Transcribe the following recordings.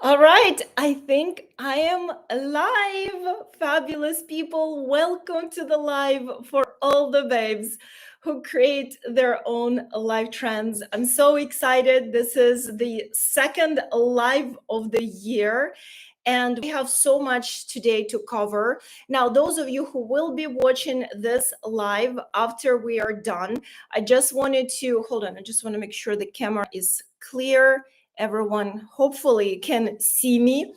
All right, I think I am live. Fabulous people, welcome to the live for all the babes who create their own live trends. I'm so excited. This is the second live of the year, and we have so much today to cover. Now, those of you who will be watching this live after we are done, I just wanted to hold on. I just want to make sure the camera is clear. Everyone hopefully can see me.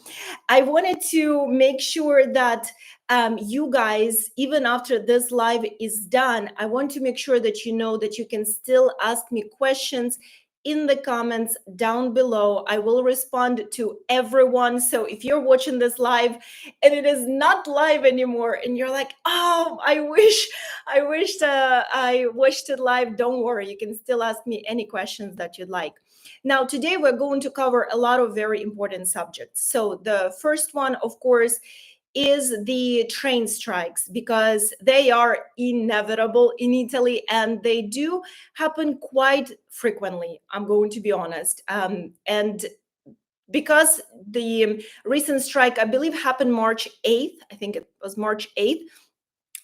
I wanted to make sure that you guys, even after this live is done, I want to make sure that you know that you can still ask me questions in the comments down below. I will respond to everyone. So if you're watching this live and it is not live anymore and you're like, oh, I wished it live, don't worry, you can still ask me any questions that you'd like. Now, today we're going to cover a lot of very important subjects. So the first one, of course, is the train strikes, because they are inevitable in Italy and they do happen quite frequently, I'm going to be honest. And because the recent strike, I believe, happened March 8th, I think it was March 8th,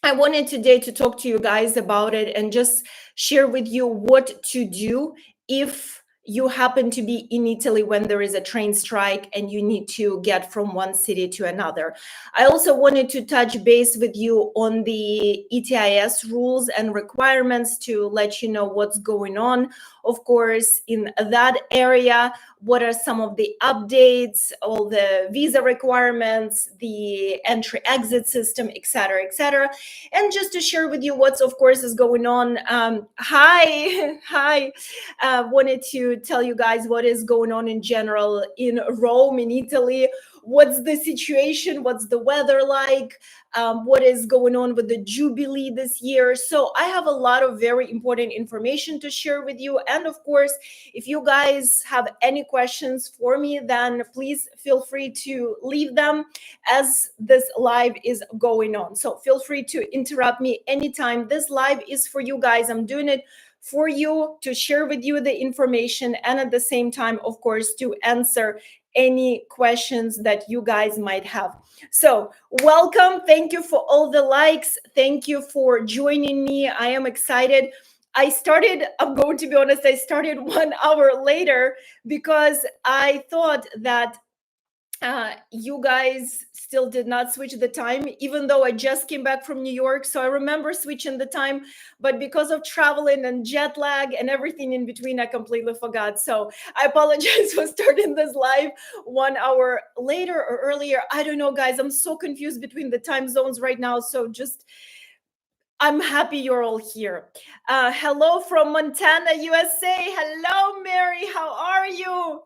I wanted today to talk to you guys about it and just share with you what to do if you happen to be in Italy when there is a train strike and you need to get from one city to another. I also wanted to touch base with you on the ETIS rules and requirements to let you know what's going on, of course, in that area. What are some of the updates, all the visa requirements, the entry-exit system, et cetera, and just to share with you what's, of course, is going on. Hi. Wanted to tell you guys what is going on in general in Rome, in Italy. What's the situation? What's the weather like? What is going on with the Jubilee this year? So I have a lot of very important information to share with you. And of course, if you guys have any questions for me, then please feel free to leave them as this live is going on. So feel free to interrupt me anytime. This live is for you guys. I'm doing it for you to share with you the information and at the same time, of course, to answer any questions that you guys might have. So welcome. Thank you for all the likes. Thank you for joining me. I am excited. I'm going to be honest, I started 1 hour later because I thought that you guys still did not switch the time, even though I just came back from New York. So I remember switching the time, but because of traveling and jet lag and everything in between, I completely forgot. So I apologize for starting this live 1 hour later or earlier. I don't know, guys. I'm so confused between the time zones right now. So I'm happy you're all here. Hello from Montana, USA. Hello, Mary. How are you?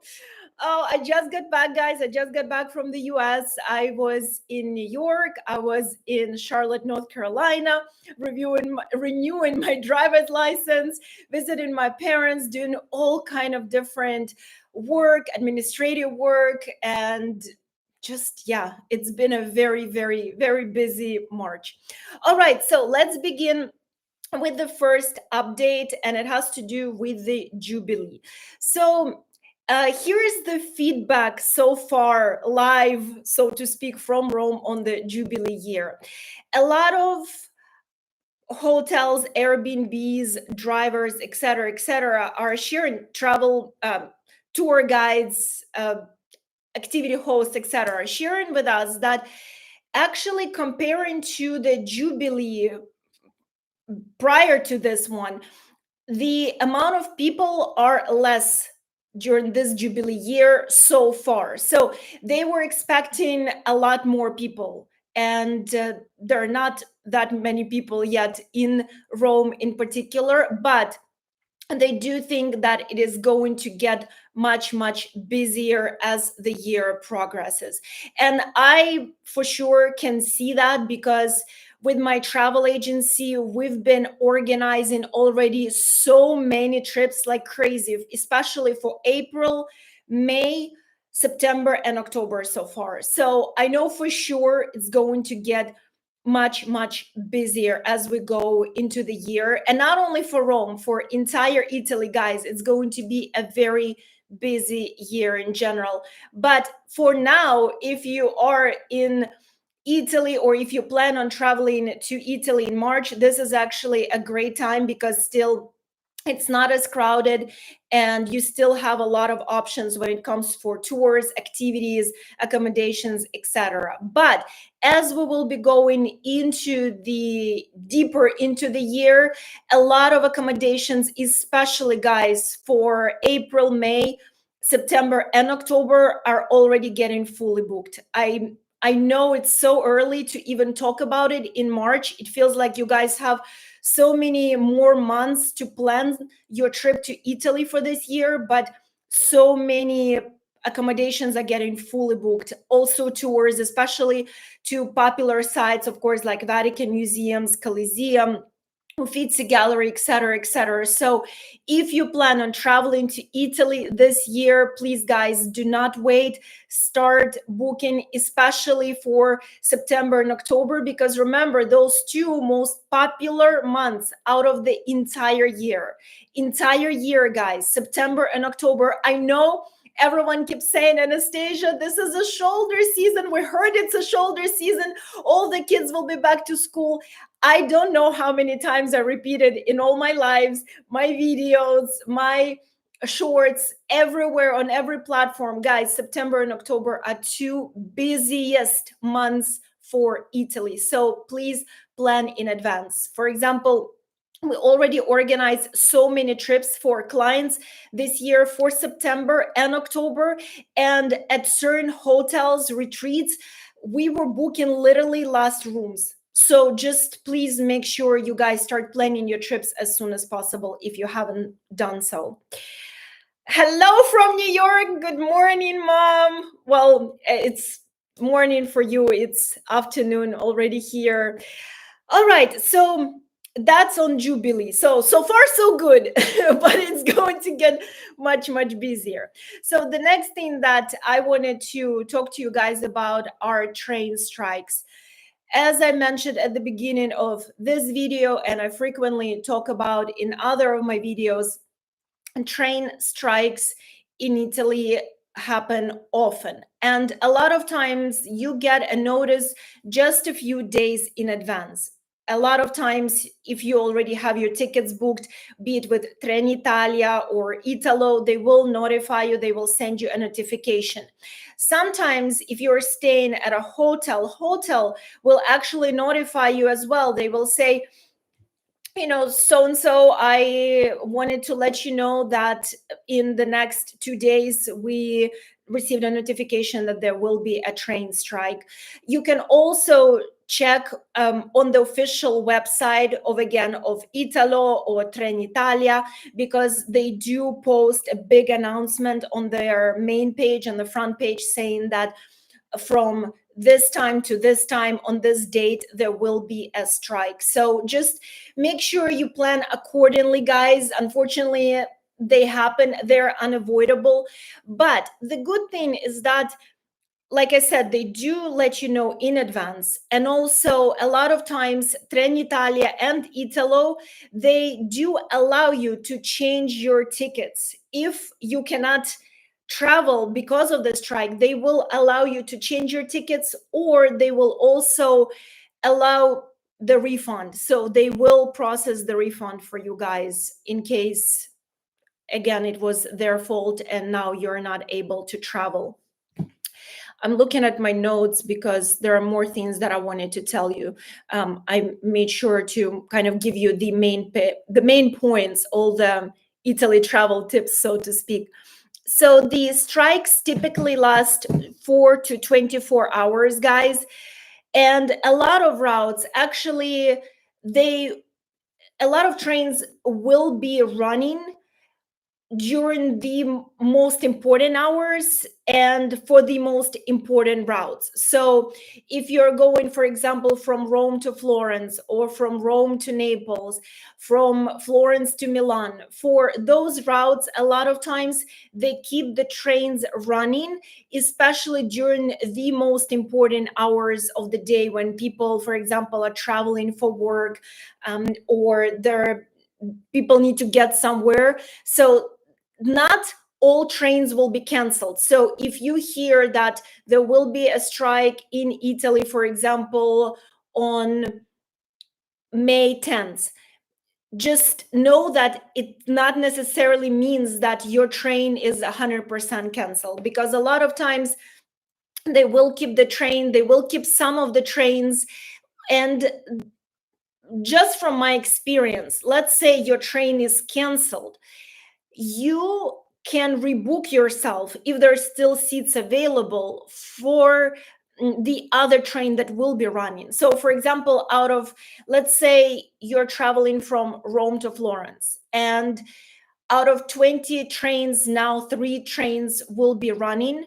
Oh, I just got back, guys. I just got back from the US. I was in New York. I was in Charlotte, North Carolina, renewing my driver's license, visiting my parents, doing all kind of different work, administrative work, and just, yeah, it's been a very, very, very busy March. All right, so let's begin with the first update, and it has to do with the Jubilee. So here is the feedback so far, live, so to speak, from Rome on the Jubilee year. A lot of hotels, Airbnbs, drivers, et cetera, are sharing travel tour guides, activity hosts, etc., sharing with us that actually comparing to the Jubilee prior to this one, the amount of people are less during this Jubilee year so far. So they were expecting a lot more people, and there are not that many people yet in Rome in particular, but they do think that it is going to get much busier as the year progresses. And I for sure can see that, because with my travel agency, we've been organizing already so many trips like crazy, especially for April, May, September, and October so far. So I know for sure it's going to get much busier as we go into the year. And not only for Rome, for entire Italy, guys, it's going to be a very busy year in general. But for now, if you are in Italy, or if you plan on traveling to Italy in March, this is actually a great time because still it's not as crowded and you still have a lot of options when it comes for tours, activities, accommodations, etc. But as we will be going into the deeper into the year, a lot of accommodations, especially guys for April, May, September and October, are already getting fully booked. I know it's so early to even talk about it in March. It feels like you guys have so many more months to plan your trip to Italy for this year, but so many accommodations are getting fully booked. Also tours, especially to popular sites, of course, like Vatican museums, Colosseum, Uffizi Gallery, etc., etc. So if you plan on traveling to Italy this year, please, guys, do not wait. Start booking, especially for September and October, because remember, those two most popular months out of the entire year. Entire year, guys, September and October. I know everyone keeps saying, Anastasia, this is a shoulder season. We heard it's a shoulder season. All the kids will be back to school. I don't know how many times I repeated in all my lives, my videos, my shorts, everywhere on every platform. Guys, September and October are two busiest months for Italy. So please plan in advance. For example, we already organized so many trips for clients this year for September and October. And at certain hotels, retreats, we were booking literally last rooms. So just please make sure you guys start planning your trips as soon as possible if you haven't done so. Hello from New York. Good morning, Mom. Well, it's morning for you. It's afternoon already here. All right. So that's on Jubilee. So far so good, but it's going to get much busier. So the next thing that I wanted to talk to you guys about are train strikes. As I mentioned at the beginning of this video, and I frequently talk about in other of my videos, train strikes in Italy happen often. And a lot of times you get a notice just a few days in advance. A lot of times, if you already have your tickets booked, be it with Trenitalia or Italo, they will notify you, they will send you a notification. Sometimes if you're staying at a hotel will actually notify you as well. They will say, so and so, I wanted to let you know that in the next 2 days we received a notification that there will be a train strike. You can also check on the official website of Italo or Trenitalia, because they do post a big announcement on their main page, on the front page, saying that from this time to this time on this date there will be a strike. So just make sure you plan accordingly, guys. Unfortunately, they happen, they're unavoidable. But the good thing is that, like I said, they do let you know in advance. And also a lot of times Trenitalia and Italo, they do allow you to change your tickets. If you cannot travel because of the strike, they will allow you to change your tickets, or they will also allow the refund. So they will process the refund for you guys in case, again, it was their fault and now you're not able to travel. I'm looking at my notes because there are more things that I wanted to tell you. I made sure to kind of give you the main points, all the Italy travel tips, so to speak. So the strikes typically last 4 to 24 hours, guys. And a lot of routes, actually, a lot of trains will be running during the most important hours and for the most important routes. So if you're going, for example, from Rome to Florence, or from Rome to Naples, from Florence to Milan, for those routes, a lot of times they keep the trains running, especially during the most important hours of the day when people, for example, are traveling for work, or people need to get somewhere. So not all trains will be canceled. So if you hear that there will be a strike in Italy, for example, on May 10th, just know that it not necessarily means that your train is 100% canceled, because a lot of times they will keep the train, they will keep some of the trains. And just from my experience, let's say your train is canceled, you can rebook yourself if there's still seats available for the other train that will be running. So for example, let's say you're traveling from Rome to Florence, and out of 20 trains, now 3 trains will be running.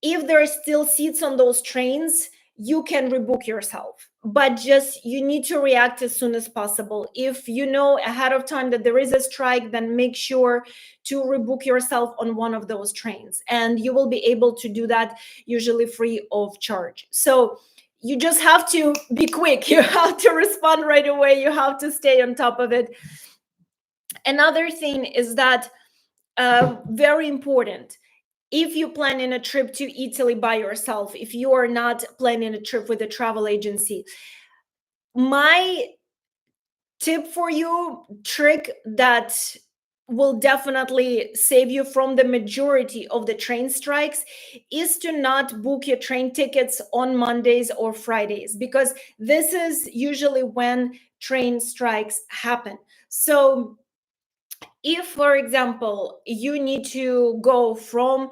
If there are still seats on those trains, you can rebook yourself, but just you need to react as soon as possible. If you know ahead of time that there is a strike, then make sure to rebook yourself on one of those trains, and you will be able to do that usually free of charge. So you just have to be quick. You have to respond right away. You have to stay on top of it. Another thing is that very important, if you plan in a trip to Italy by yourself, if you are not planning a trip with a travel agency, my tip for you, trick that will definitely save you from the majority of the train strikes, is to not book your train tickets on Mondays or Fridays, because this is usually when train strikes happen. So if, for example, you need to go from,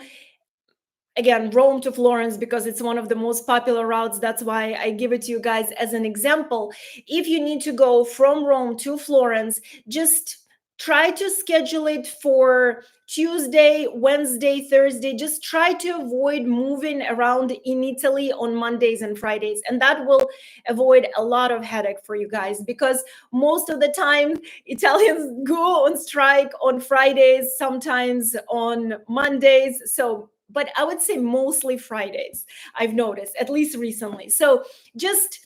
again, Rome to Florence, because it's one of the most popular routes, that's why I give it to you guys as an example. If you need to go from Rome to Florence, just try to schedule it for Tuesday, Wednesday, Thursday. Just try to avoid moving around in Italy on Mondays and Fridays, and that will avoid a lot of headache for you guys, because most of the time Italians go on strike on Fridays, sometimes on Mondays. So, but I would say mostly Fridays, I've noticed, at least recently. So just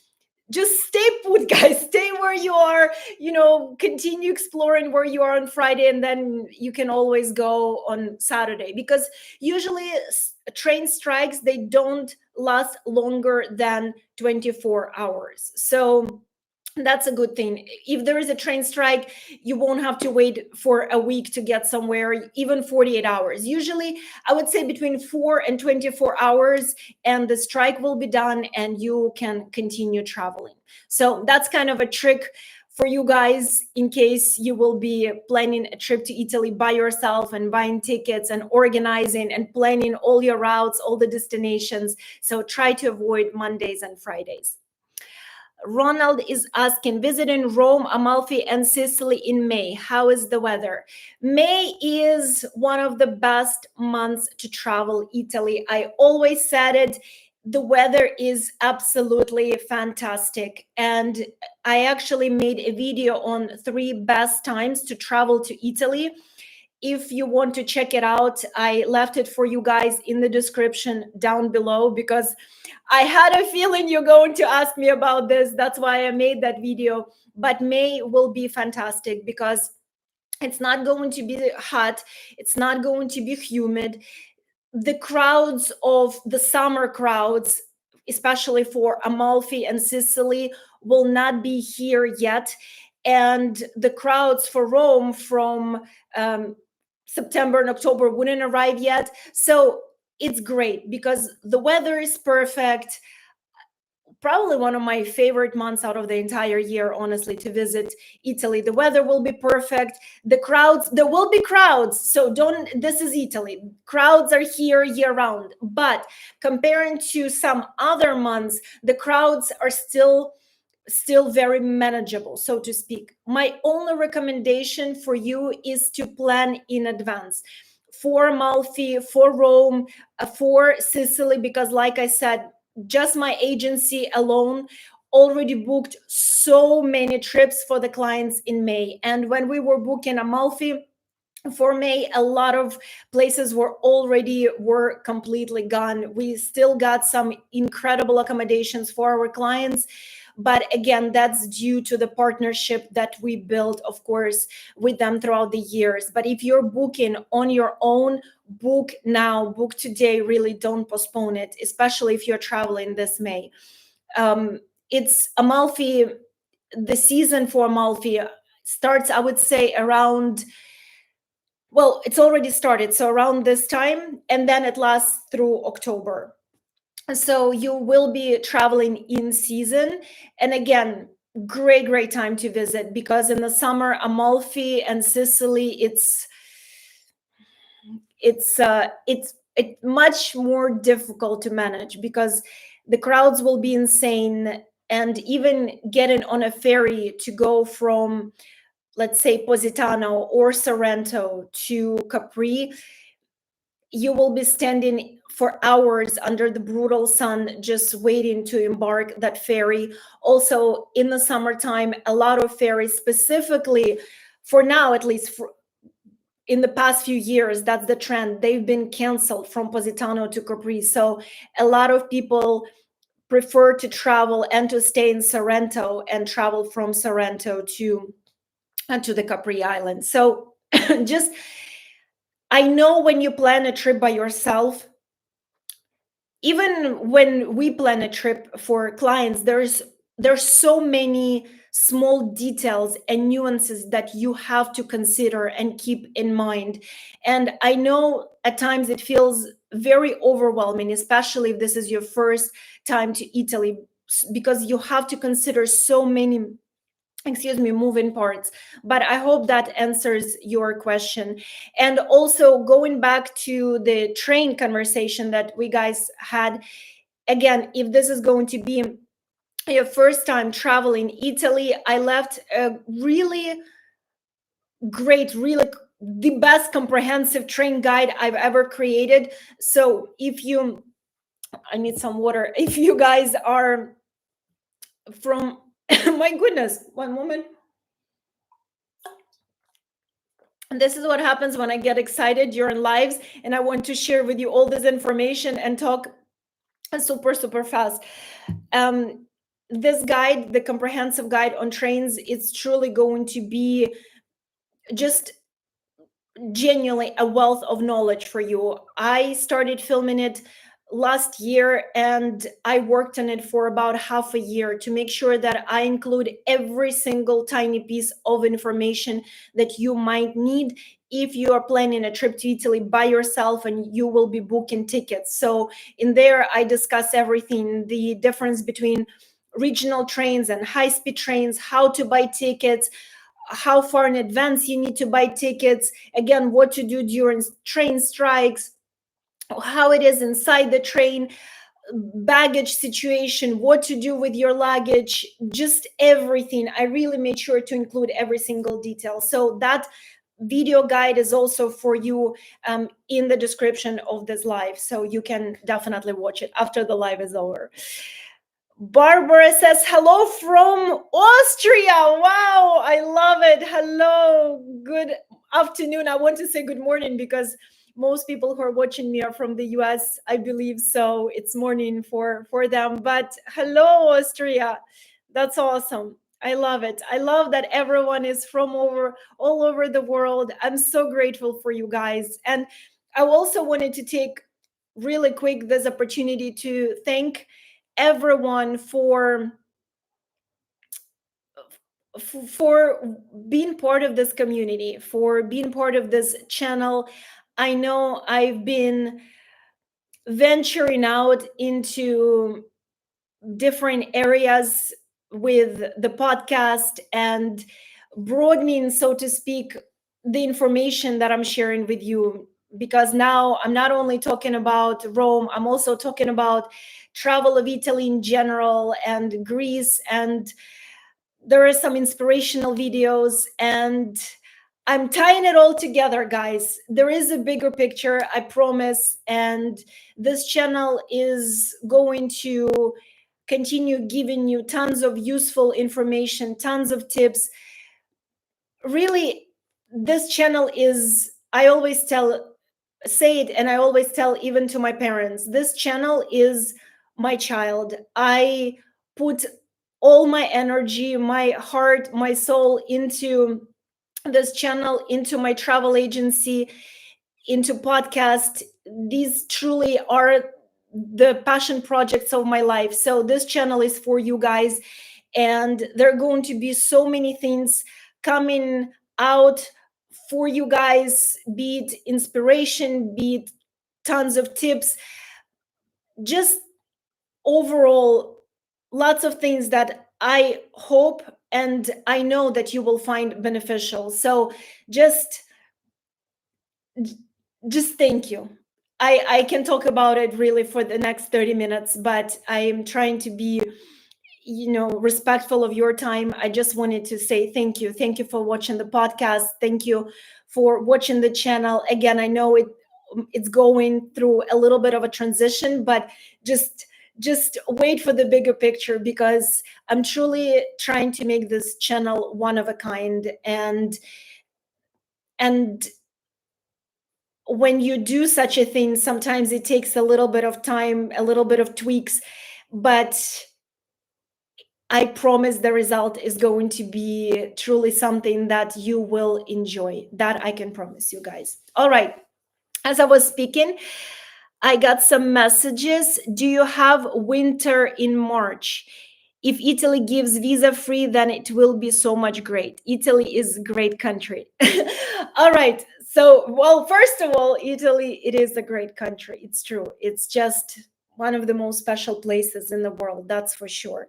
stay put, guys. Stay where you are, continue exploring where you are on Friday, and then you can always go on Saturday, because usually train strikes, they don't last longer than 24 hours. So that's a good thing. If there is a train strike, you won't have to wait for a week to get somewhere, even 48 hours. Usually, I would say between 4 and 24 hours, and the strike will be done and you can continue traveling. So that's kind of a trick for you guys in case you will be planning a trip to Italy by yourself and buying tickets and organizing and planning all your routes, all the destinations. So try to avoid Mondays and Fridays. Ronald is asking, visiting Rome, Amalfi, and Sicily in May. How is the weather? May is one of the best months to travel Italy. I always said it. The weather is absolutely fantastic. And I actually made a video on 3 best times to travel to Italy. If you want to check it out, I left it for you guys in the description down below, because I had a feeling you're going to ask me about this. That's why I made that video. But May will be fantastic because it's not going to be hot. It's not going to be humid. The crowds of the summer crowds, especially for Amalfi and Sicily, will not be here yet. And the crowds for Rome from September and October wouldn't arrive yet. So it's great because the weather is perfect. Probably one of my favorite months out of the entire year, honestly, to visit Italy. The weather will be perfect. The crowds, there will be crowds. So this is Italy. Crowds are here year round. But comparing to some other months, the crowds are still very manageable, so to speak. My only recommendation for you is to plan in advance for Amalfi, for Rome, for Sicily, because like I said, just my agency alone already booked so many trips for the clients in May. And when we were booking Amalfi for May, a lot of places were completely gone. We still got some incredible accommodations for our clients, But again, that's due to the partnership that we built, of course, with them throughout the years. But if you're booking on your own, book now, book today. Really don't postpone it, especially if you're traveling this May. It's Amalfi, the season for Amalfi starts, I would say, around, well, it's already started, so around this time, and then it lasts through October. So you will be traveling in season. And again, great time to visit, because in the summer, Amalfi and Sicily, it's much more difficult to manage, because the crowds will be insane. And even getting on a ferry to go from, let's say, Positano or Sorrento to Capri, you will be standing for hours under the brutal sun just waiting to embark that ferry. Also, in the summertime, a lot of ferries, specifically for now, at least for in the past few years, that's the trend, they've been canceled from Positano to Capri. So a lot of people prefer to travel and to stay in Sorrento and travel from Sorrento to the Capri Island. So just, I know when you plan a trip by yourself, even when we plan a trip for clients, there's so many small details and nuances that you have to consider and keep in mind. And I know at times it feels very overwhelming, especially if this is your first time to Italy, because you have to consider so many, moving parts. But I hope that answers your question. And also, going back to the train conversation that we guys had, again, if this is going to be your first time traveling Italy, I left a really great, really the best comprehensive train guide I've ever created. So if you, I need some water. If you guys are from my goodness, one moment. And this is what happens when I get excited during lives and I want to share with you all this information and talk super fast. This guide, the comprehensive guide on trains, it's truly going to be just genuinely a wealth of knowledge for you. I started filming it last year and I worked on it for about half a year to make sure that I include every single tiny piece of information that you might need if you are planning a trip to Italy by yourself and you will be booking tickets. So in there, I discuss everything, the difference between regional trains and high-speed trains, how to buy tickets, how far in advance you need to buy tickets, again, what to do during train strikes, how it is inside the train, baggage situation, what to do with your luggage, just everything. I really made sure to include every single detail. So that video guide is also for you in the description of this live. So you can definitely watch it after the live is over. Barbara says, hello from Austria. Wow, I love it. Hello, good afternoon. I want to say good morning because most people who are watching me are from the US, I believe. So it's morning for them. But hello, Austria. That's awesome. I love it. I love that everyone is from all over the world. I'm so grateful for you guys. And I also wanted to take really quick this opportunity to thank everyone for being part of this community, for being part of this channel. I know I've been venturing out into different areas with the podcast and broadening, so to speak, the information that I'm sharing with you, because now I'm not only talking about Rome, I'm also talking about travel of Italy in general and Greece, and there are some inspirational videos, and I'm tying it all together, guys. There is a bigger picture, I promise, and this channel is going to continue giving you tons of useful information, tons of tips. Really, this channel is, I always say it, and I always tell even to my parents, this channel is my child. I put all my energy, my heart, my soul into this channel, into my travel agency, into podcast. These truly are the passion projects of my life. So this channel is for you guys, and there are going to be so many things coming out for you guys, be it inspiration, be it tons of tips, just overall lots of things that I hope and I know that you will find beneficial. So just thank you. I can talk about it really for the next 30 minutes, but I am trying to be, respectful of your time. I just wanted to say thank you. Thank you for watching the podcast. Thank you for watching the channel. Again, I know it's going through a little bit of a transition, but just wait for the bigger picture, because I'm truly trying to make this channel one of a kind. And when you do such a thing, sometimes it takes a little bit of time, a little bit of tweaks, but I promise the result is going to be truly something that you will enjoy. That I can promise you guys. All right. As I was speaking, I got some messages. Do you have winter in March? If Italy gives visa free, then it will be so much great. Italy is a great country. All right. So, well, first of all, Italy, it is a great country. It's true. It's just one of the most special places in the world. That's for sure.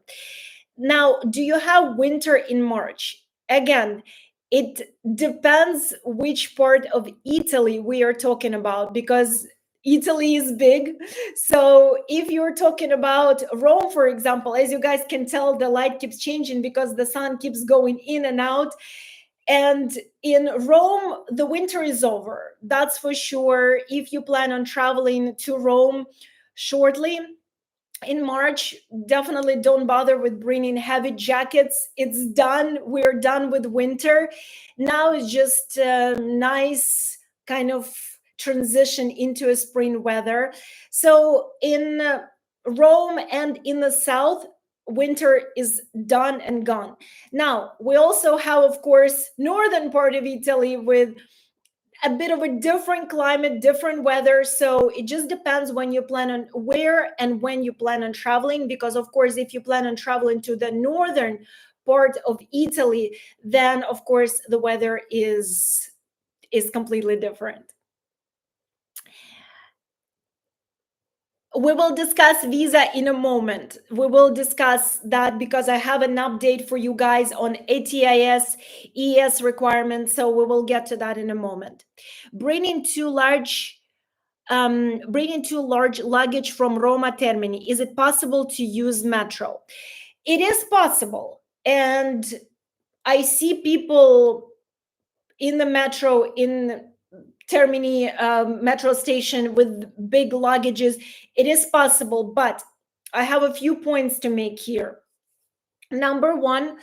Now, do you have winter in March? Again, it depends which part of Italy we are talking about, because Italy is big. So if you're talking about Rome, for example, as you guys can tell, the light keeps changing because the sun keeps going in and out. And in Rome, the winter is over. That's for sure. If you plan on traveling to Rome shortly, in March, definitely don't bother with bringing heavy jackets. It's done. We're done with winter. Now it's just a nice kind of transition into a spring weather. So in Rome and in the south, winter is done and gone. Now, we also have, of course, northern part of Italy with a bit of a different climate, different weather. So it just depends when you plan on where and when you plan on traveling. Because of course, if you plan on traveling to the northern part of Italy, then of course the weather is completely different. We will discuss visa in a moment. We will discuss that because I have an update for you guys on ATIS, ES requirements. So we will get to that in a moment. Bringing too large luggage from Roma Termini. Is it possible to use metro? It is possible. And I see people in the metro, in Termini metro station with big luggages. It is possible, but I have a few points to make here. Number one,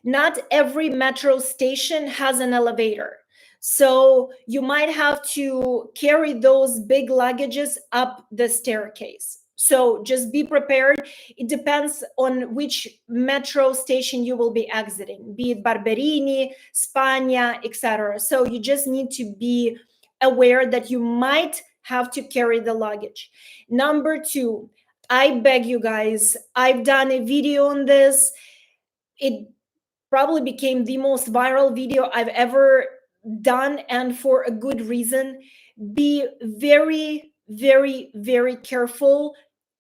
not every metro station has an elevator. So you might have to carry those big luggages up the staircase. So just be prepared. It depends on which metro station you will be exiting, be it Barberini, Spagna, etc. So you just need to be aware that you might have to carry the luggage. Number two, I beg you guys, I've done a video on this. It probably became the most viral video I've ever done, and for a good reason. Be very, very, very careful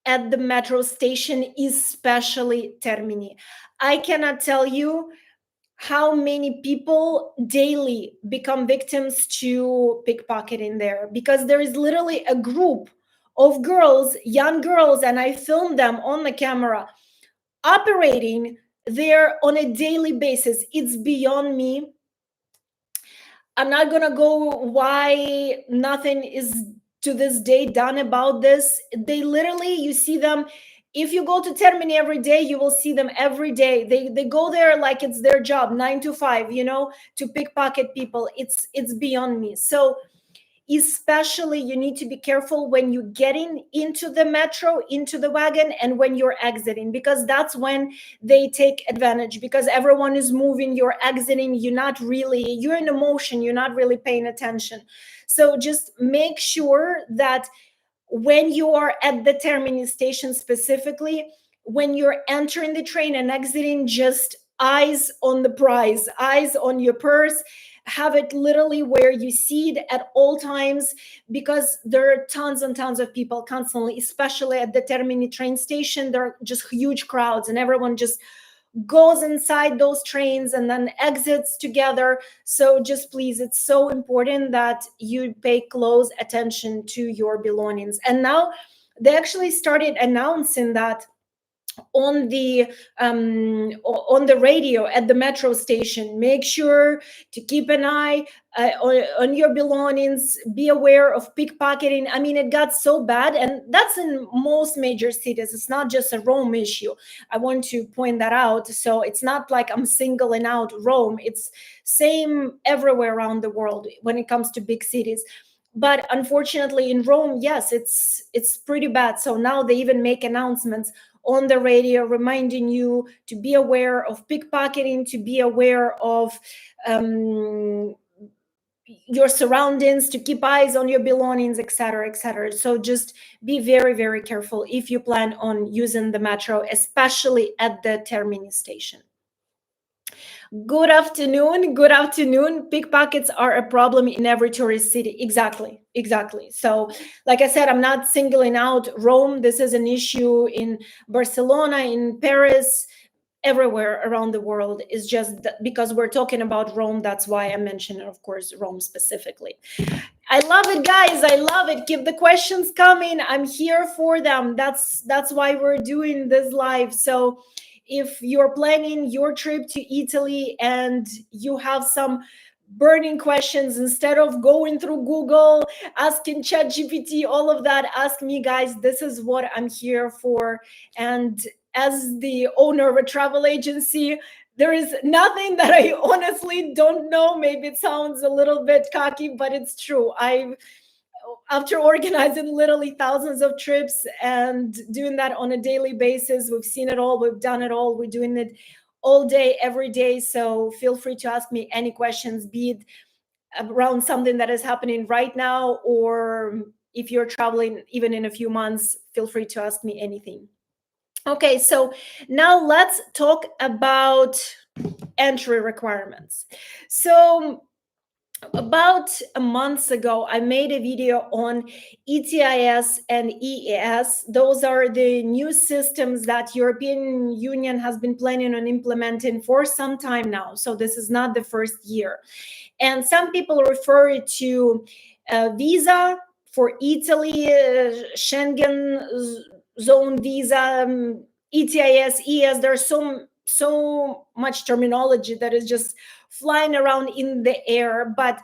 at the metro station, especially Termini. I cannot tell you how many people daily become victims to pickpocketing there, because there is literally a group of girls, young girls, and I filmed them on the camera operating there on a daily basis. It's beyond me. I'm not gonna go why nothing is to this day done about this. They literally, you see them. If you go to Termini every day, you will see them every day. They go there like it's their job, 9 to 5, to pickpocket people. It's beyond me. So especially you need to be careful when you're getting into the metro, into the wagon, and when you're exiting, because that's when they take advantage, because everyone is moving, you're exiting, you're in emotion, you're not really paying attention. So just make sure that when you are at the terminus station, specifically when you're entering the train and exiting, just eyes on the prize, eyes on your purse. Have it literally where you see it at all times, because there are tons and tons of people constantly, especially at the termini train station. There are just huge crowds, and everyone just goes inside those trains and then exits together. So just please, it's so important that you pay close attention to your belongings. And now they actually started announcing that on the radio at the metro station. Make sure to keep an eye on your belongings. Be aware of pickpocketing. I mean, it got so bad, and that's in most major cities. It's not just a Rome issue. I want to point that out. So it's not like I'm singling out Rome. It's same everywhere around the world when it comes to big cities. But unfortunately in Rome, yes, it's pretty bad. So now they even make announcements on the radio reminding you to be aware of pickpocketing, to be aware of your surroundings, to keep eyes on your belongings, etc., etc. So just be very, very careful if you plan on using the metro, especially at the terminus station. Good afternoon. Good afternoon. Pickpockets are a problem in every tourist city. Exactly. Exactly. So, like I said, I'm not singling out Rome. This is an issue in Barcelona, in Paris, everywhere around the world. Is just because we're talking about Rome. That's why I mentioned, of course, Rome specifically. I love it, guys. I love it. Keep the questions coming. I'm here for them. That's why we're doing this live. So if you're planning your trip to Italy and you have some burning questions, instead of going through Google, asking ChatGPT, all of that, ask me, guys. This is what I'm here for. And as the owner of a travel agency, there is nothing that I honestly don't know. Maybe it sounds a little bit cocky, but it's true. After organizing literally thousands of trips and doing that on a daily basis, we've seen it all, we've done it all, we're doing it all day, every day. So feel free to ask me any questions, be it around something that is happening right now, or if you're traveling even in a few months, feel free to ask me anything. Okay, so now let's talk about entry requirements. So about a month ago, I made a video on ETIS and EES. Those are the new systems that European Union has been planning on implementing for some time now. So this is not the first year. And some people refer it to visa for Italy, Schengen zone visa, ETIS, ES. There's so much terminology that is just flying around in the air. But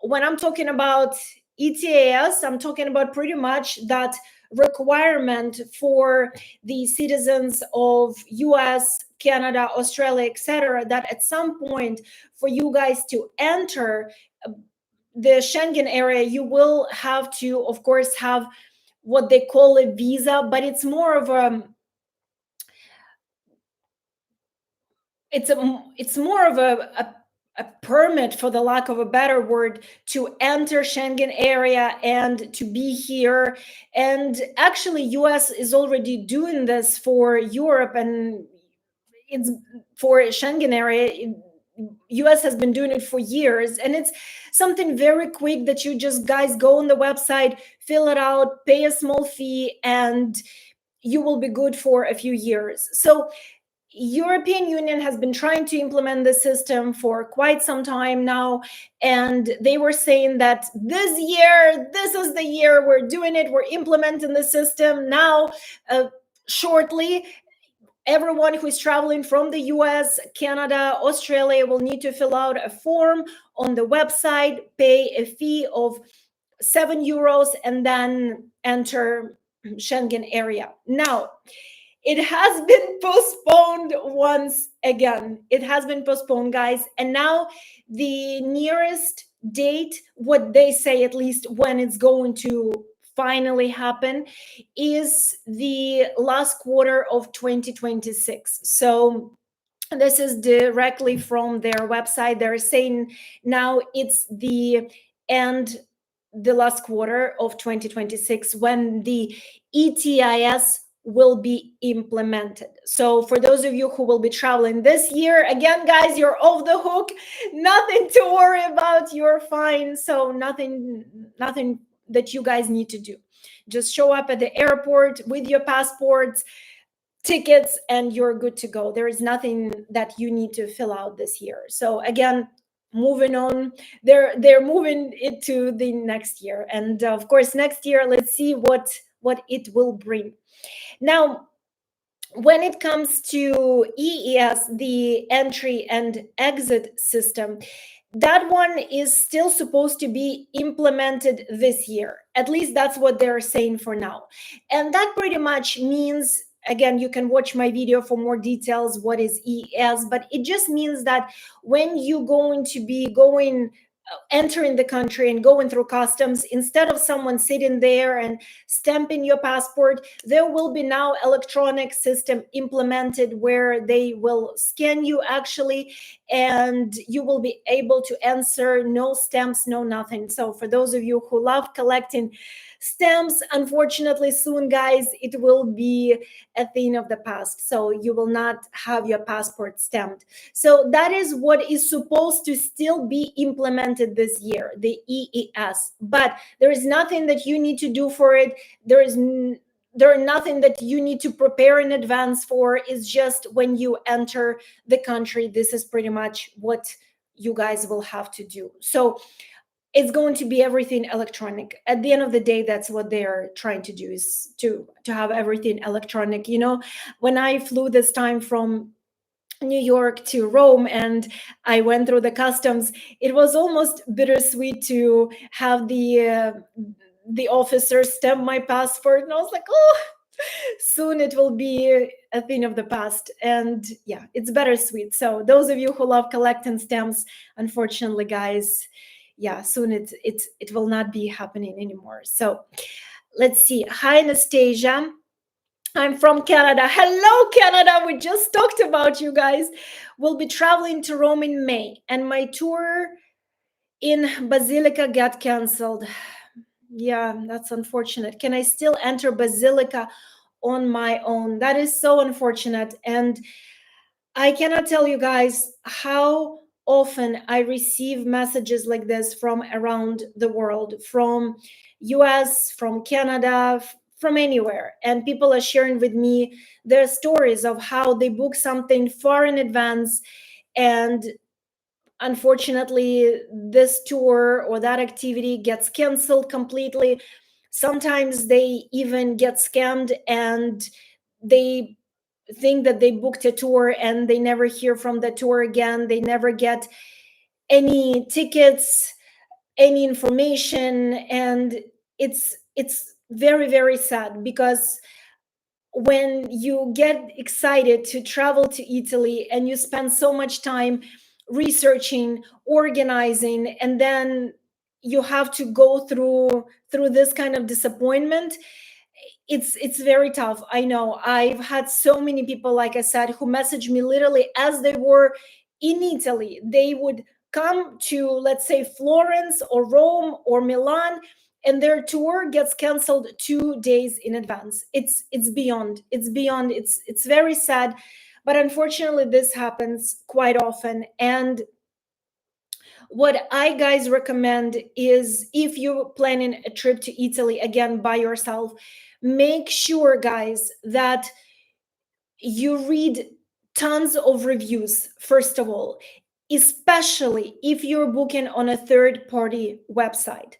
when I'm talking about ETIS, I'm talking about pretty much that requirement for the citizens of US, Canada, Australia, etc., that at some point for you guys to enter the Schengen area, you will have to, of course, have what they call a visa, but it's more of it's more of a permit, for the lack of a better word, to enter Schengen area and to be here. And actually, US is already doing this for Europe, and it's for Schengen area. US has been doing it for years, and it's something very quick that you just guys go on the website, fill it out, pay a small fee, and you will be good for a few years. So European Union has been trying to implement the system for quite some time now, and they were saying that this is the year we're doing it, we're implementing the system now. Shortly, everyone who is traveling from the US, Canada, Australia will need to fill out a form on the website, pay a fee of €7, and then enter Schengen area. Now, it has been postponed once again. It has been postponed, guys. And now the nearest date, what they say at least, when it's going to finally happen, is the last quarter of 2026. So this is directly from their website. They're saying now it's the end, the last quarter of 2026, when the ETIS will be implemented. So for those of you who will be traveling this year, again, guys, you're off the hook. Nothing to worry about. You're fine. So nothing that you guys need to do. Just show up at the airport with your passports, tickets, and you're good to go. There is nothing that you need to fill out this year. So again, moving on, they're moving it to the next year, and of course next year, let's see what it will bring. Now, when it comes to EES, the entry and exit system, that one is still supposed to be implemented this year. At least that's what they're saying for now. And that pretty much means, again, you can watch my video for more details what is EES, but it just means that when you're going to be entering the country and going through customs, instead of someone sitting there and stamping your passport, there will be now electronic system implemented where they will scan you actually, and you will be able to answer, no stamps, no nothing. So for those of you who love collecting stamps, unfortunately soon, guys, it will be a thing of the past. So you will not have your passport stamped. So that is what is supposed to still be implemented this year, the EES. But there is nothing that you need to do for it. There is nothing that you need to prepare in advance for. It's just when you enter the country, this is pretty much what you guys will have to do. So it's going to be everything electronic. At the end of the day, that's what they're trying to do, is to have everything electronic. You know, when I flew this time from New York to Rome and I went through the customs, it was almost bittersweet to have the officer stamp my passport, and I was like, oh, soon it will be a thing of the past. And yeah, it's bittersweet. So those of you who love collecting stamps, unfortunately, guys, yeah, soon it will not be happening anymore. So let's see. Hi, Anastasia. I'm from Canada. Hello, Canada. We just talked about you guys. We'll be traveling to Rome in May, and my tour in Basilica got canceled. Yeah, that's unfortunate. Can I still enter Basilica on my own? That is so unfortunate. And I cannot tell you guys how often I receive messages like this from around the world, from US, from Canada, from anywhere. And people are sharing with me their stories of how they book something far in advance, and unfortunately this tour or that activity gets canceled completely. Sometimes they even get scammed and they think that they booked a tour and they never hear from the tour again. They never get any tickets, any information, and it's very, very sad, because when you get excited to travel to Italy and you spend so much time researching, organizing, and then you have to go through this kind of disappointment, it's very tough. I know I've had so many people, like I said, who messaged me literally as they were in Italy. They would come to, let's say, Florence or Rome or Milan, and their tour gets canceled 2 days in advance. It's beyond, it's very sad, but unfortunately this happens quite often. And what I guys recommend is, if you're planning a trip to Italy again by yourself, make sure, guys, that you read tons of reviews, first of all, especially if you're booking on a third party website.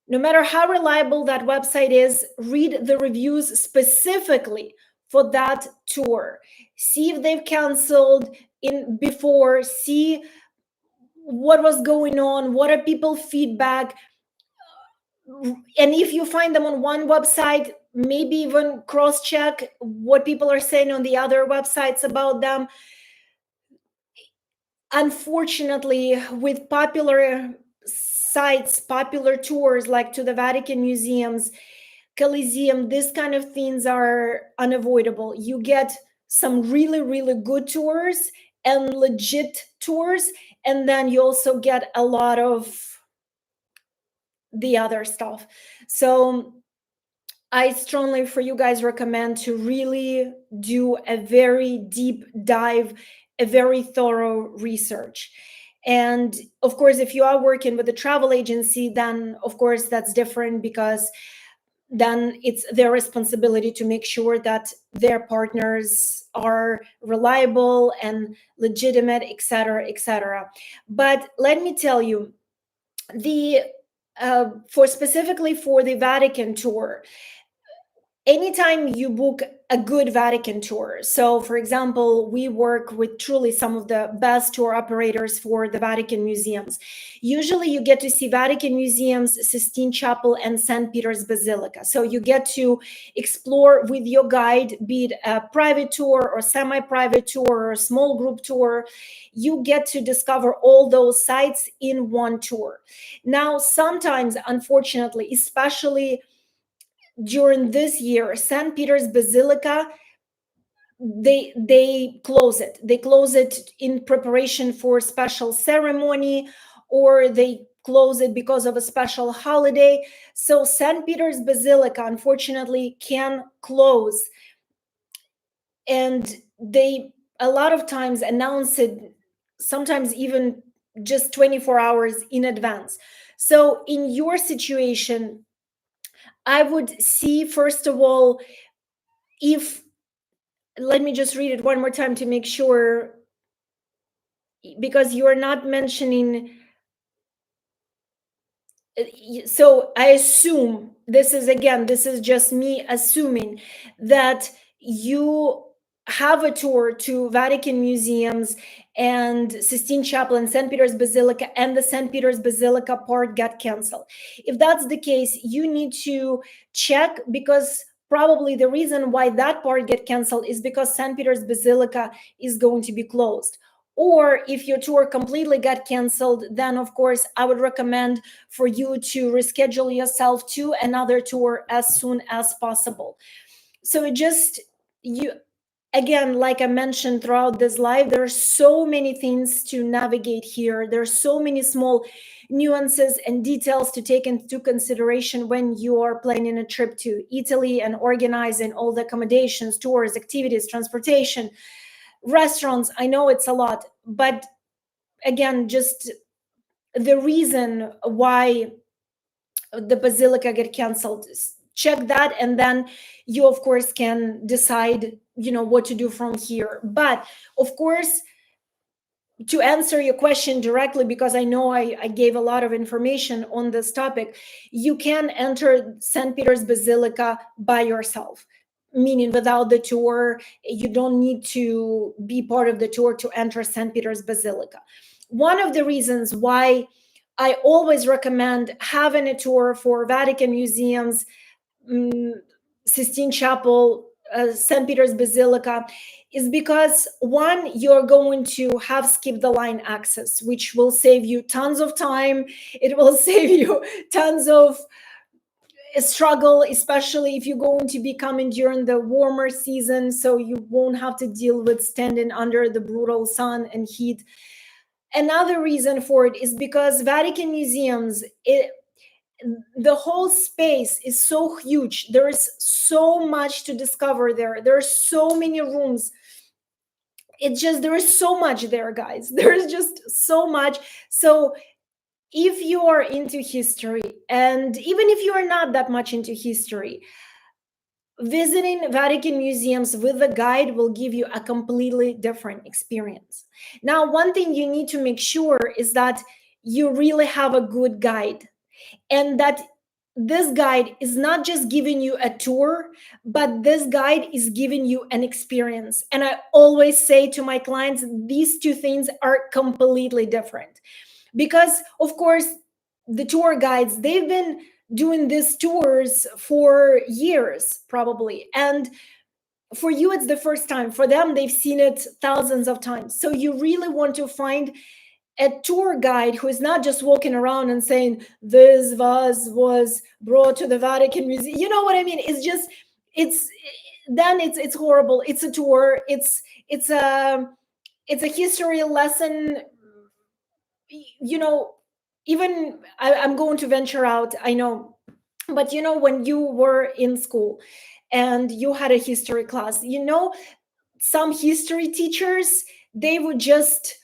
No matter how reliable that website is, read the reviews specifically for that tour. See if they've canceled in before, see what was going on, what are people feedback, and if you find them on one website, maybe even cross check what people are saying on the other websites about them. Unfortunately, with popular sites, popular tours like to the Vatican museums, Coliseum, this kind of things are unavoidable. You get some really, really good tours and legit tours, and then you also get a lot of the other stuff. So I strongly for you guys recommend to really do a very deep dive, a very thorough research. And of course, if you are working with a travel agency, then of course that's different, because then it's their responsibility to make sure that their partners are reliable and legitimate, etc., etc. But let me tell you, the for specifically for the Vatican tour, anytime you book a good Vatican tour, so for example, we work with truly some of the best tour operators for the Vatican museums. Usually you get to see Vatican museums, Sistine Chapel, and St. Peter's Basilica. So you get to explore with your guide, be it a private tour or semi-private tour or a small group tour. You get to discover all those sites in one tour. Now, sometimes, unfortunately, especially during this year, St. Peter's Basilica, they close it. They close it in preparation for special ceremony, or they close it because of a special holiday. So St. Peter's Basilica, unfortunately, can close, and they a lot of times announce it, sometimes even just 24 hours in advance. So in your situation, I would see, first of all, if, let me just read it one more time to make sure, because you are not mentioning. So I assume, this is, again, this is just me assuming that you have a tour to Vatican museums and Sistine Chapel and St. Peter's Basilica, and the St. Peter's Basilica part got canceled. If that's the case, you need to check, because probably the reason why that part get canceled is because St. Peter's Basilica is going to be closed. Or if your tour completely got canceled, then of course I would recommend for you to reschedule yourself to another tour as soon as possible. So it just, you, again, like I mentioned throughout this live, there are so many things to navigate here. There are so many small nuances and details to take into consideration when you are planning a trip to Italy and organizing all the accommodations, tours, activities, transportation, restaurants. I know it's a lot, but again, just the reason why the basilica get canceled, check that, and then you of course can decide, what to do from here. But of course, to answer your question directly, because I know I gave a lot of information on this topic, you can enter St. Peter's Basilica by yourself, meaning without the tour. You don't need to be part of the tour to enter St. Peter's Basilica. One of the reasons why I always recommend having a tour for Vatican museums, Sistine Chapel, St. Peter's Basilica, is because, one, you're going to have skip the line access, which will save you tons of time. It will save you tons of struggle, especially if you're going to be coming during the warmer season, so you won't have to deal with standing under the brutal sun and heat. Another reason for it is because Vatican museums, the whole space is so huge. There is so much to discover there. There are so many rooms. There is so much there, guys. There is just so much. So if you are into history, and even if you are not that much into history, visiting Vatican museums with a guide will give you a completely different experience. Now, one thing you need to make sure is that you really have a good guide, and that this guide is not just giving you a tour, but this guide is giving you an experience. And I always say to my clients, these two things are completely different. Because, of course, the tour guides, they've been doing these tours for years, probably. And for you, it's the first time. For them, they've seen it thousands of times. So you really want to find a tour guide who is not just walking around and saying this vase was brought to the Vatican Museum. You know what I mean? It's then it's horrible. It's a tour. It's a it's a history lesson. You know, even I'm going to venture out. I know, but you know, when you were in school and you had a history class, you know, some history teachers, they would just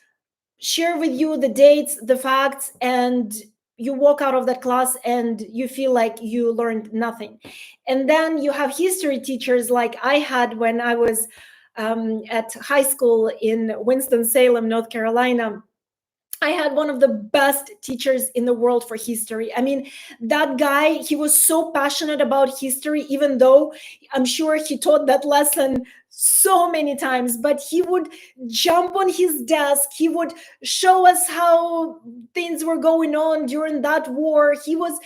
share with you the dates, the facts, and you walk out of that class and you feel like you learned nothing. And then you have history teachers like I had when I was at high school in Winston-Salem, North Carolina. I had one of the best teachers in the world for history. I mean, that guy, he was so passionate about history, even though I'm sure he taught that lesson so many times, but he would jump on his desk. He would show us how things were going on during that war. He would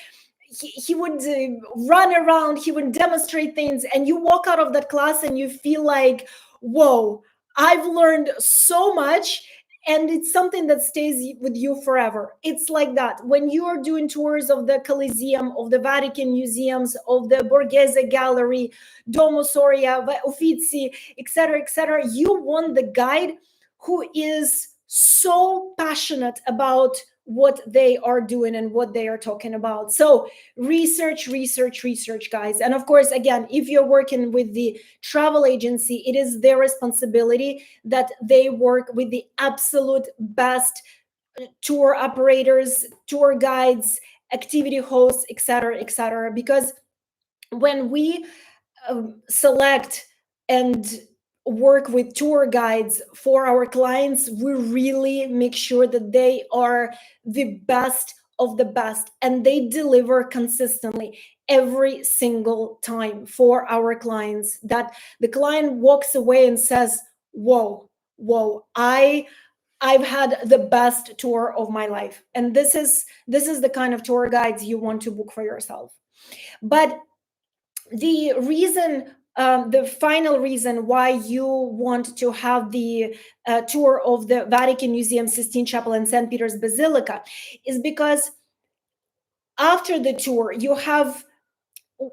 run around, he would demonstrate things, and you walk out of that class and you feel like, whoa, I've learned so much. And it's something that stays with you forever. It's like that when you are doing tours of the Colosseum, of the Vatican museums, of the Borghese Gallery, Domo Soria, Uffizi, etc., you want the guide who is so passionate about what they are doing and what they are talking about. So research, research, research, guys. And of course, again, if you're working with the travel agency, it is their responsibility that they work with the absolute best tour operators, tour guides, activity hosts, etc., because when we select and work with tour guides for our clients, we really make sure that they are the best of the best and they deliver consistently every single time for our clients, that the client walks away and says, whoa, I've had the best tour of my life. And this is the kind of tour guides you want to book for yourself. But the reason, the final reason why you want to have the tour of the Vatican Museum, Sistine Chapel, and St. Peter's Basilica is because after the tour, you have,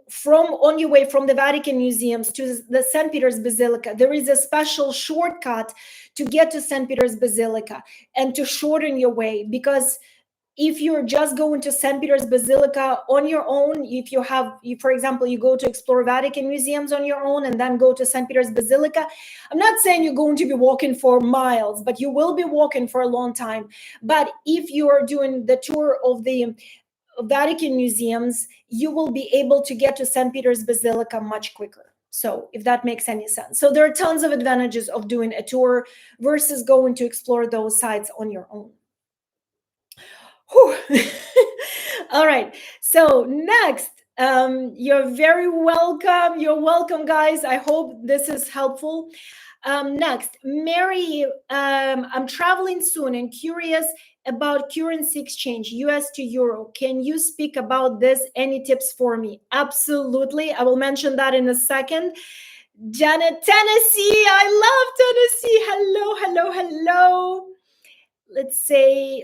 from on your way from the Vatican museums to the St. Peter's Basilica, there is a special shortcut to get to St. Peter's Basilica and to shorten your way. Because if you're just going to St. Peter's Basilica on your own, if you have, for example, you go to explore Vatican museums on your own and then go to St. Peter's Basilica, I'm not saying you're going to be walking for miles, but you will be walking for a long time. But if you are doing the tour of the Vatican museums, you will be able to get to St. Peter's Basilica much quicker. So if that makes any sense. So there are tons of advantages of doing a tour versus going to explore those sites on your own. All right. So next, you're very welcome. You're welcome, guys. I hope this is helpful. Next, Mary, I'm traveling soon and curious about currency exchange, US to Euro. Can you speak about this? Any tips for me? Absolutely. I will mention that in a second. Janet, Tennessee. I love Tennessee. Hello. Let's see.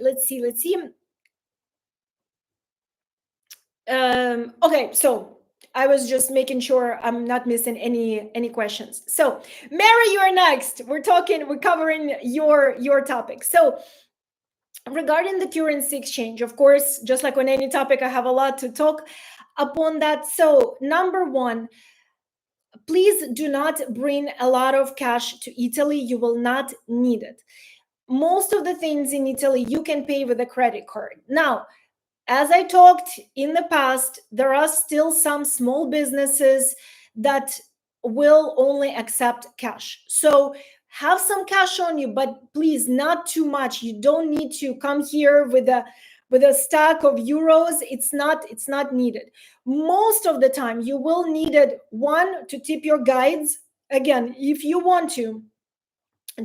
Okay, so I was just making sure I'm not missing any questions. So Mary, you're next. We're covering your topic. So regarding the currency exchange, of course, just like on any topic, I have a lot to talk upon that. So number one, please do not bring a lot of cash to Italy. You will not need it. Most of the things in Italy you can pay with a credit card. Now, as I talked in the past, there are still some small businesses that will only accept cash. So have some cash on you, but please not too much. You don't need to come here with a stack of euros. It's not needed. Most of the time you will need it, one, to tip your guides, again, if you want to.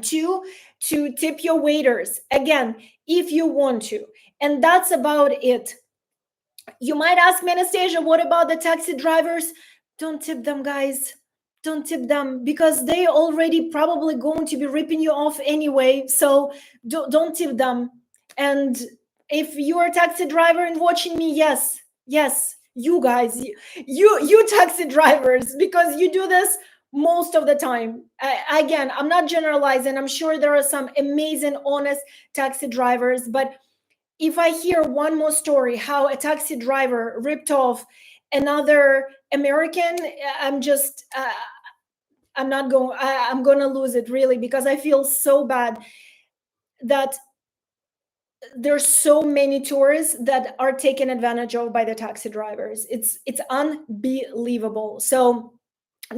Two, to tip your waiters, again, if you want to. And that's about it. You might ask me, Anastasia, what about the taxi drivers? Don't tip them, guys. Don't tip them, because they already probably going to be ripping you off anyway. So don't tip them. And if you're a taxi driver and watching me, yes, you guys, you taxi drivers, because you do this most of the time. Again, I'm not generalizing. I'm sure there are some amazing, honest taxi drivers, but if I hear one more story how a taxi driver ripped off another American, I'm just I'm not going. I'm going to lose it, really, because I feel so bad that there's so many tourists that are taken advantage of by the taxi drivers. It's unbelievable. So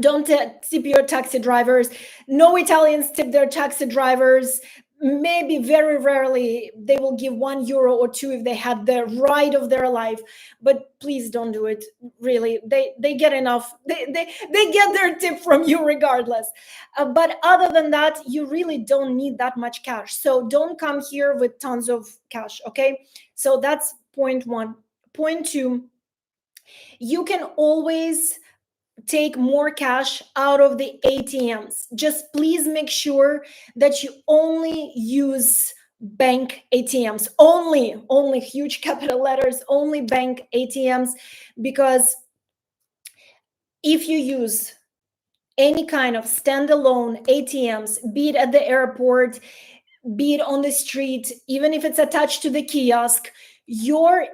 don't tip your taxi drivers. No Italians tip their taxi drivers. Maybe very rarely they will give €1 or two if they had the ride of their life. But please don't do it. Really, they get enough. They get their tip from you regardless. But other than that, you really don't need that much cash. So don't come here with tons of cash. Okay. So that's point one. Point two, you can always take more cash out of the ATMs. Just please make sure that you only use bank ATMs. Only huge capital letters, only bank ATMs, because if you use any kind of standalone ATMs, be it at the airport, be it on the street, even if it's attached to the kiosk, your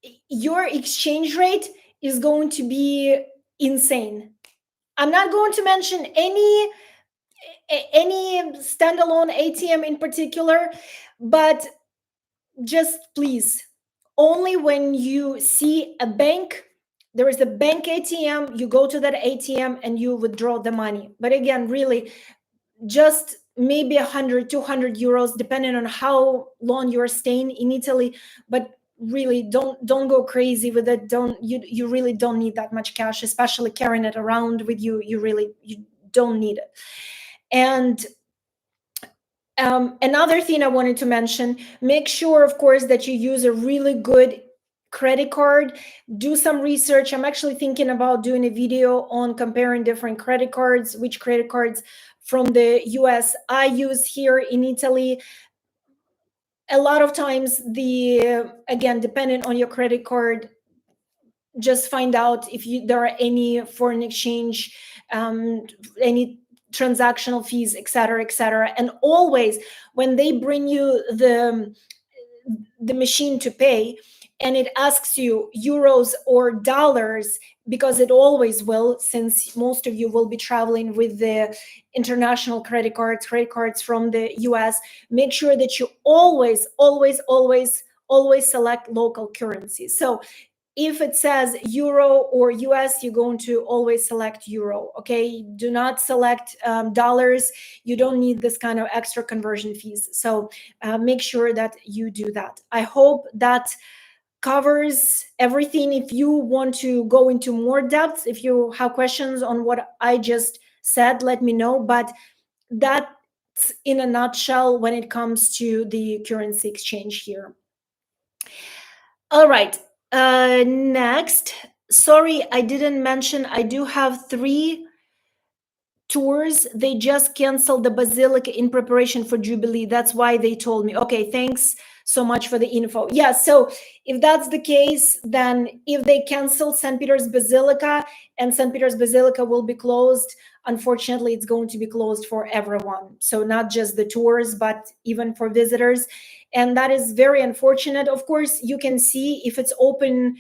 exchange rate is going to be insane. I'm not going to mention any standalone ATM in particular, but just please, only when you see a bank, there is a bank ATM, you go to that ATM and you withdraw the money. But again, really, just maybe 100, 200 euros, depending on how long you're staying in Italy. But really, don't go crazy with it. You really don't need that much cash, especially carrying it around with you. You don't need it. And another thing I wanted to mention, make sure, of course, that you use a really good credit card. Do some research. I'm actually thinking about doing a video on comparing different credit cards, which credit cards from the US I use here in Italy. A lot of times, again, depending on your credit card, just find out if there are any foreign exchange, any transactional fees, et cetera, and always when they bring you the machine to pay and it asks you euros or dollars, because it always will, since most of you will be traveling with the international credit cards from the US, make sure that you always select local currency. So if it says euro or US, you're going to always select euro. Okay, do not select dollars. You don't need this kind of extra conversion fees. So make sure that you do that. I hope that covers everything. If you want to go into more depth, if you have questions on what I just said, let me know. But that's in a nutshell when it comes to the currency exchange here. All right. Next, sorry, I didn't mention, I do have 3 tours. They just canceled the Basilica in preparation for Jubilee. That's why they told me. Okay, thanks so much for the info. Yeah, so if that's the case, then if they cancel St. Peter's Basilica and St. Peter's Basilica will be closed, unfortunately, it's going to be closed for everyone. So not just the tours, but even for visitors. And that is very unfortunate. Of course, you can see if it's open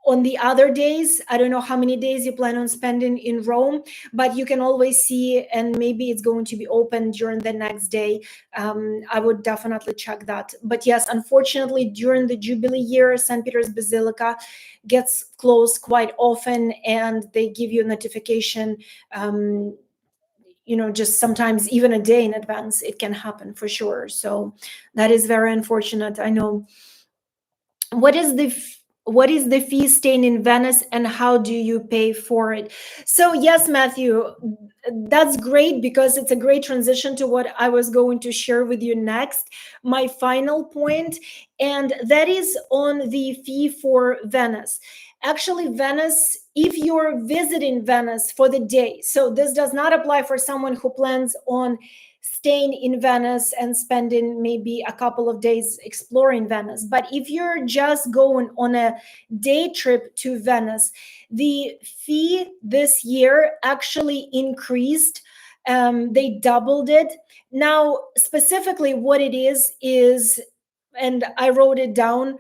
on the other days. I don't know how many days you plan on spending in Rome, but you can always see, and maybe it's going to be open during the next day. I would definitely check that. But yes, unfortunately, during the Jubilee year, St. Peter's Basilica gets closed quite often, and they give you a notification, just sometimes even a day in advance. It can happen for sure. So that is very unfortunate. I know. What is the fee staying in Venice, and how do you pay for it? So yes, Matthew, that's great, because it's a great transition to what I was going to share with you next, my final point, and that is on the fee for Venice. Actually, Venice, if you're visiting Venice for the day, so this does not apply for someone who plans on staying in Venice and spending maybe a couple of days exploring Venice. But if you're just going on a day trip to Venice, the fee this year actually increased. They doubled it. Now, specifically, what it is, and I wrote it down.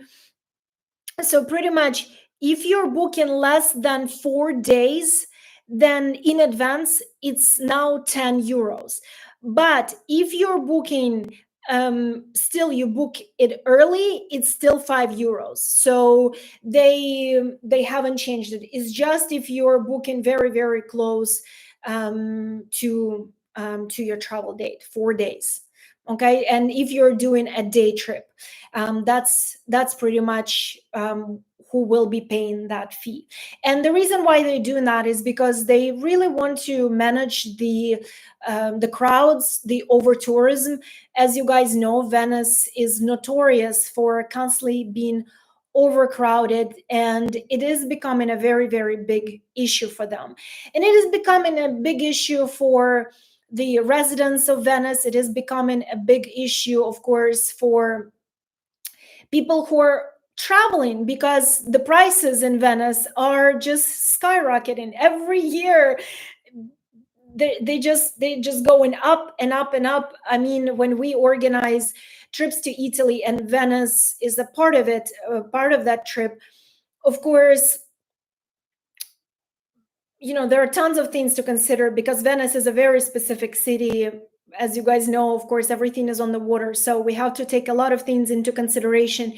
So pretty much, if you're booking less than 4 days, then in advance it's now 10 euros. But if you're booking, still you book it early, it's still 5 euros. So they haven't changed it. It's just if you're booking very, very close to your travel date, 4 days. Okay, and if you're doing a day trip, that's pretty much who will be paying that fee. And the reason why they're doing that is because they really want to manage the crowds, the over tourism. As you guys know, Venice is notorious for constantly being overcrowded, and it is becoming a very, very big issue for them. And it is becoming a big issue for the residents of Venice. It is becoming a big issue, of course, for people who are traveling, because the prices in Venice are just skyrocketing every year. They just going up and up and up. I mean, when we organize trips to Italy and Venice is a part of it, part of that trip, of course, there are tons of things to consider, because Venice is a very specific city. As you guys know, of course, everything is on the water. So we have to take a lot of things into consideration,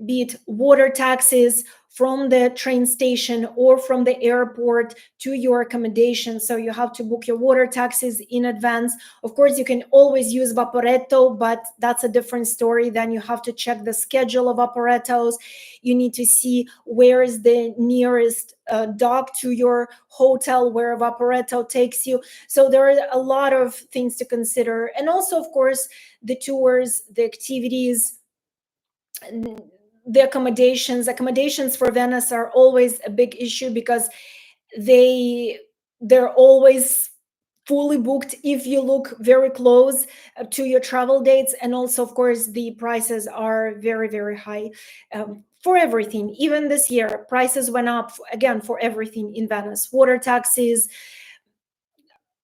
be it water taxes from the train station or from the airport to your accommodation. So you have to book your water taxes in advance. Of course, you can always use Vaporetto, but that's a different story. Then you have to check the schedule of Vaporettos. You need to see where is the nearest dock to your hotel where Vaporetto takes you. So there are a lot of things to consider. And also, of course, the tours, the activities, the accommodations for Venice are always a big issue, because they're always fully booked if you look very close to your travel dates. And also, of course, the prices are very, very high for everything. Even this year, prices went up again for everything in Venice: water taxes,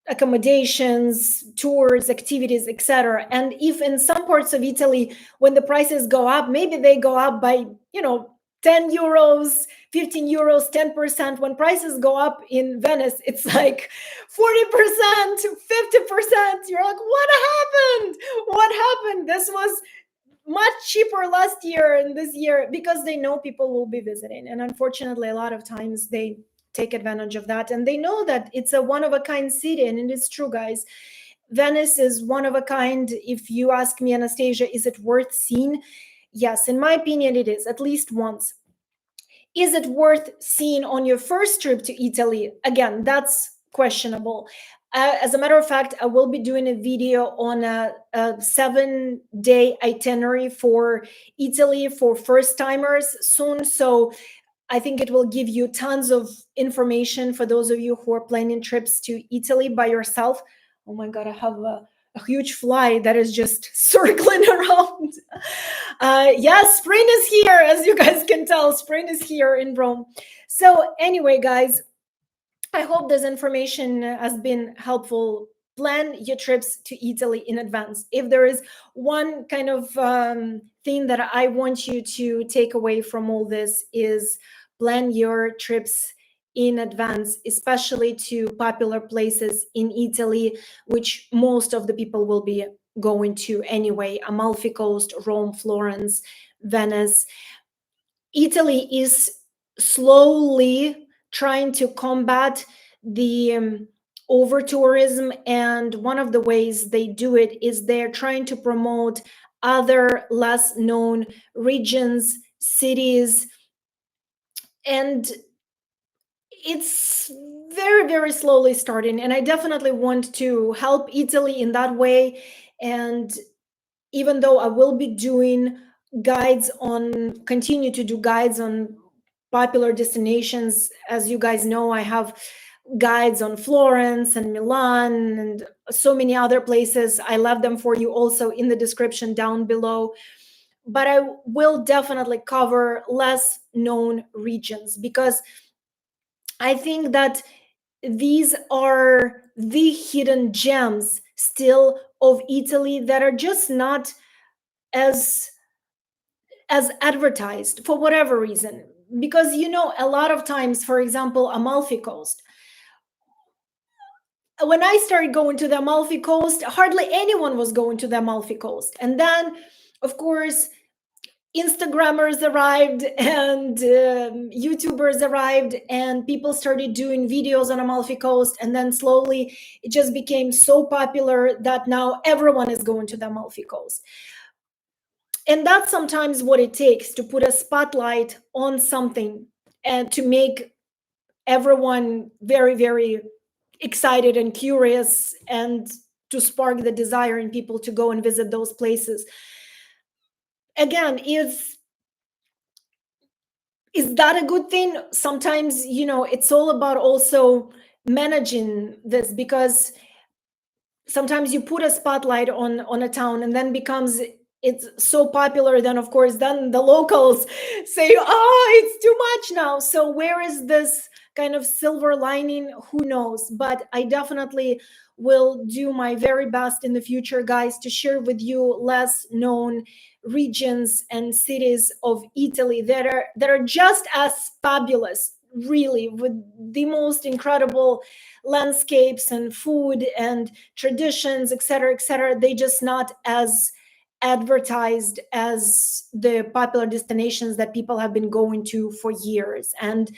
accommodations, tours, activities, etc. And if in some parts of Italy, when the prices go up, maybe they go up by 10 euros, 15 euros, 10%. When prices go up in Venice, it's like 40%, 50%. You're like, what happened? This was much cheaper last year and this year, because they know people will be visiting. And unfortunately, a lot of times they take advantage of that, and they know that it's a one-of-a-kind city. And it is true, guys. Venice is one of a kind. If you ask me, Anastasia, is it worth seeing? Yes, in my opinion, it is, at least once. Is it worth seeing on your first trip to Italy? Again, that's questionable. As a matter of fact, I will be doing a video on a 7-day itinerary for Italy for first timers soon. So I think it will give you tons of information for those of you who are planning trips to Italy by yourself. Oh my God, I have a huge fly that is just circling around. Yes, spring is here, as you guys can tell. Spring is here in Rome. So anyway, guys, I hope this information has been helpful. Plan your trips to Italy in advance. If there is one kind of thing that I want you to take away from all this, is plan your trips in advance, especially to popular places in Italy, which most of the people will be going to anyway: Amalfi Coast, Rome, Florence, Venice. Italy is slowly trying to combat the over tourism, and one of the ways they do it is they're trying to promote other less known regions, cities, and it's very, very slowly starting. And I definitely want to help Italy in that way. And even though I will be doing continue to do guides on popular destinations. As you guys know, I have guides on Florence and Milan and so many other places. I left them for you also in the description down below. But I will definitely cover less known regions, because I think that these are the hidden gems still of Italy that are just not as advertised for whatever reason. Because a lot of times, for example, Amalfi Coast, when I started going to the Amalfi Coast, hardly anyone was going to the Amalfi Coast. And then, of course, Instagrammers arrived and YouTubers arrived, and people started doing videos on Amalfi Coast. And then slowly it just became so popular that now everyone is going to the Amalfi Coast. And that's sometimes what it takes to put a spotlight on something and to make everyone very, very excited and curious, and to spark the desire in people to go and visit those places. Again, is that a good thing? Sometimes, it's all about also managing this, because sometimes you put a spotlight on a town, and then it's so popular, then of course then the locals say, oh, it's too much now. So where is this kind of silver lining? Who knows? But I definitely will do my very best in the future, guys, to share with you less known regions and cities of Italy that are just as fabulous, really, with the most incredible landscapes and food and traditions, etc., etc. They just not as advertised as the popular destinations that people have been going to for years. And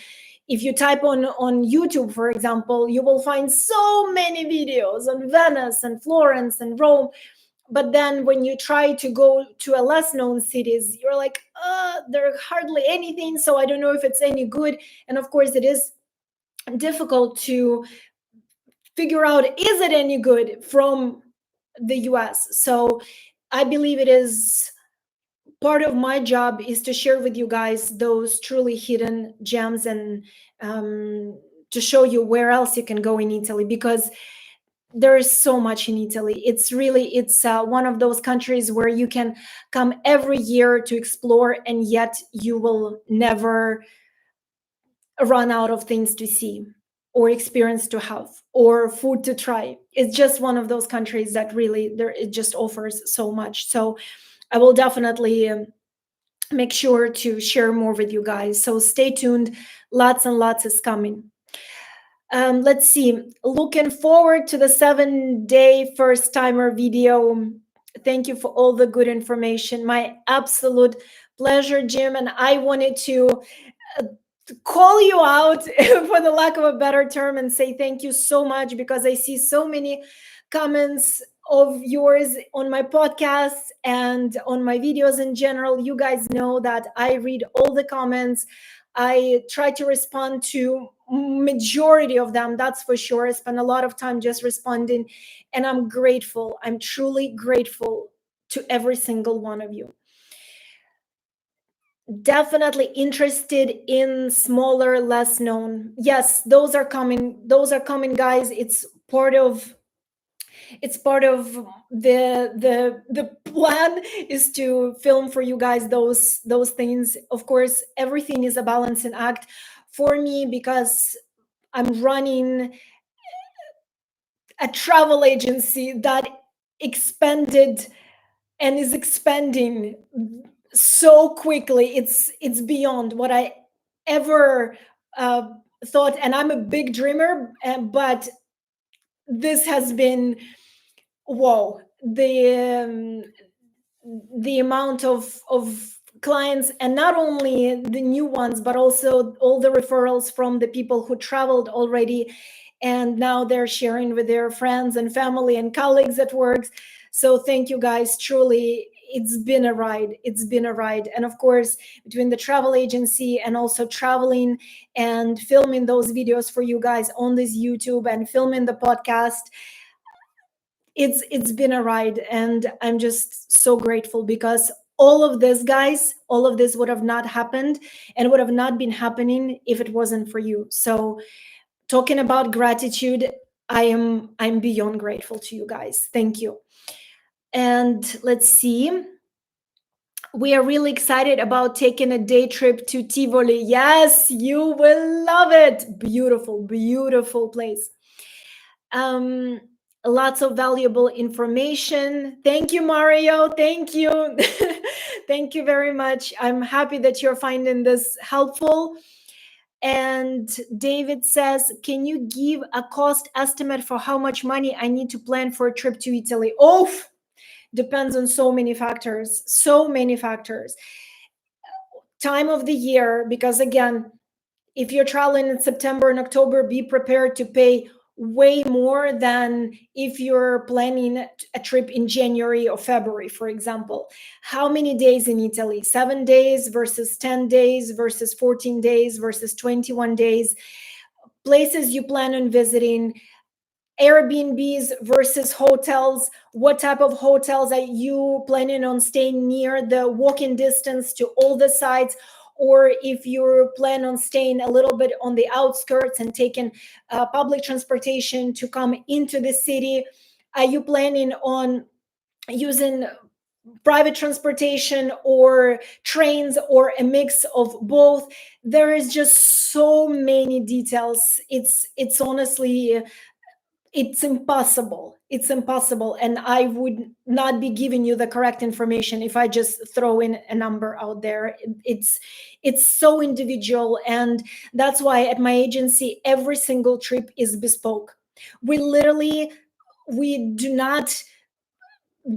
if you type on YouTube, for example, you will find so many videos on Venice and Florence and Rome. But then when you try to go to a less known cities, you're like, there's hardly anything, so I don't know if it's any good. And of course it is difficult to figure out, is it any good from the US? So I believe it is part of my job is to share with you guys those truly hidden gems, and to show you where else you can go in Italy, because there is so much in Italy. It's one of those countries where you can come every year to explore, and yet you will never run out of things to see or experience to have or food to try. It's just one of those countries that really it just offers so much. So I will definitely make sure to share more with you guys. So stay tuned. Lots and lots is coming. Let's see. Looking forward to the 7-day first timer video. Thank you for all the good information. My absolute pleasure, Jim. And I wanted to call you out for the lack of a better term and say thank you so much, because I see so many comments of yours on my podcasts and on my videos in general. You guys know that I read all the comments. I try to respond to majority of them, that's for sure. I spend a lot of time just responding, and I'm grateful. I'm truly grateful to every single one of you. Definitely interested in smaller, less known. Yes, those are coming, guys. It's part of the plan is to film for you guys those things. Of course, everything is a balancing act for me, because I'm running a travel agency that expanded and is expanding so quickly. It's beyond what I ever thought, and I'm a big dreamer, but this has been, whoa, the amount of clients, and not only the new ones, but also all the referrals from the people who traveled already, and now they're sharing with their friends and family and colleagues at work. So thank you guys, truly. It's been a ride. And of course, between the travel agency and also traveling and filming those videos for you guys on this YouTube and filming the podcast, it's been a ride. And I'm just so grateful, because All of this, guys, all of this would have not happened and would have not been happening if it wasn't for you. So talking about gratitude, I'm beyond grateful to you guys. Thank you. And let's see. We are really excited about taking a day trip to Tivoli. Yes, you will love it. Beautiful, beautiful place. Um, Lots of valuable information. Thank you, Mario. Thank you. Thank you very much. I'm happy that you're finding this helpful. And David says, can you give a cost estimate for how much money I need to plan for a trip to Italy? Oh, depends on so many factors. So many factors. Time of the year, because again, if you're traveling in September and October, be prepared to pay way more than if you're planning a trip in January or February, for example. How many days in Italy? 7 days versus 10 days versus 14 days versus 21 days. Places you plan on visiting, Airbnbs versus hotels. What type of hotels are you planning on staying near the walking distance to all the sites? Or if you plan on staying a little bit on the outskirts and taking public transportation to come into the city, are you planning on using private transportation or trains or a mix of both? There is just so many details. It's honestly, it's impossible. It's impossible. And I would not be giving you the correct information if I just throw in a number out there. It's so individual. And that's why at my agency, every single trip is bespoke. We do not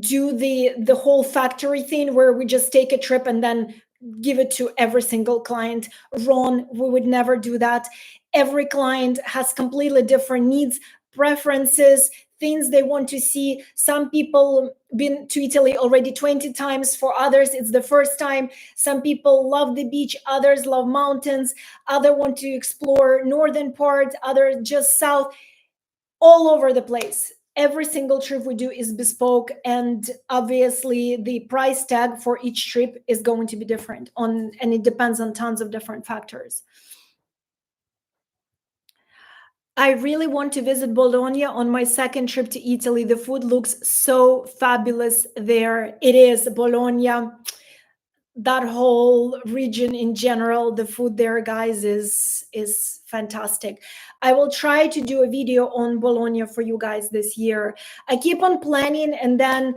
do the whole factory thing where we just take a trip and then give it to every single client. Ron, we would never do that. Every client has completely different needs, preferences, things they want to see. Some people been to Italy already 20 times. For others, it's the first time. Some people love the beach, others love mountains, other want to explore northern part, other just south, all over the place. Every single trip we do is bespoke, and obviously the price tag for each trip is going to be different and it depends on tons of different factors. I really want to visit Bologna on my second trip to Italy. The food looks so fabulous there. It is Bologna, that whole region in general. The food there, guys, is fantastic. I will try to do a video on Bologna for you guys this year. I keep on planning, and then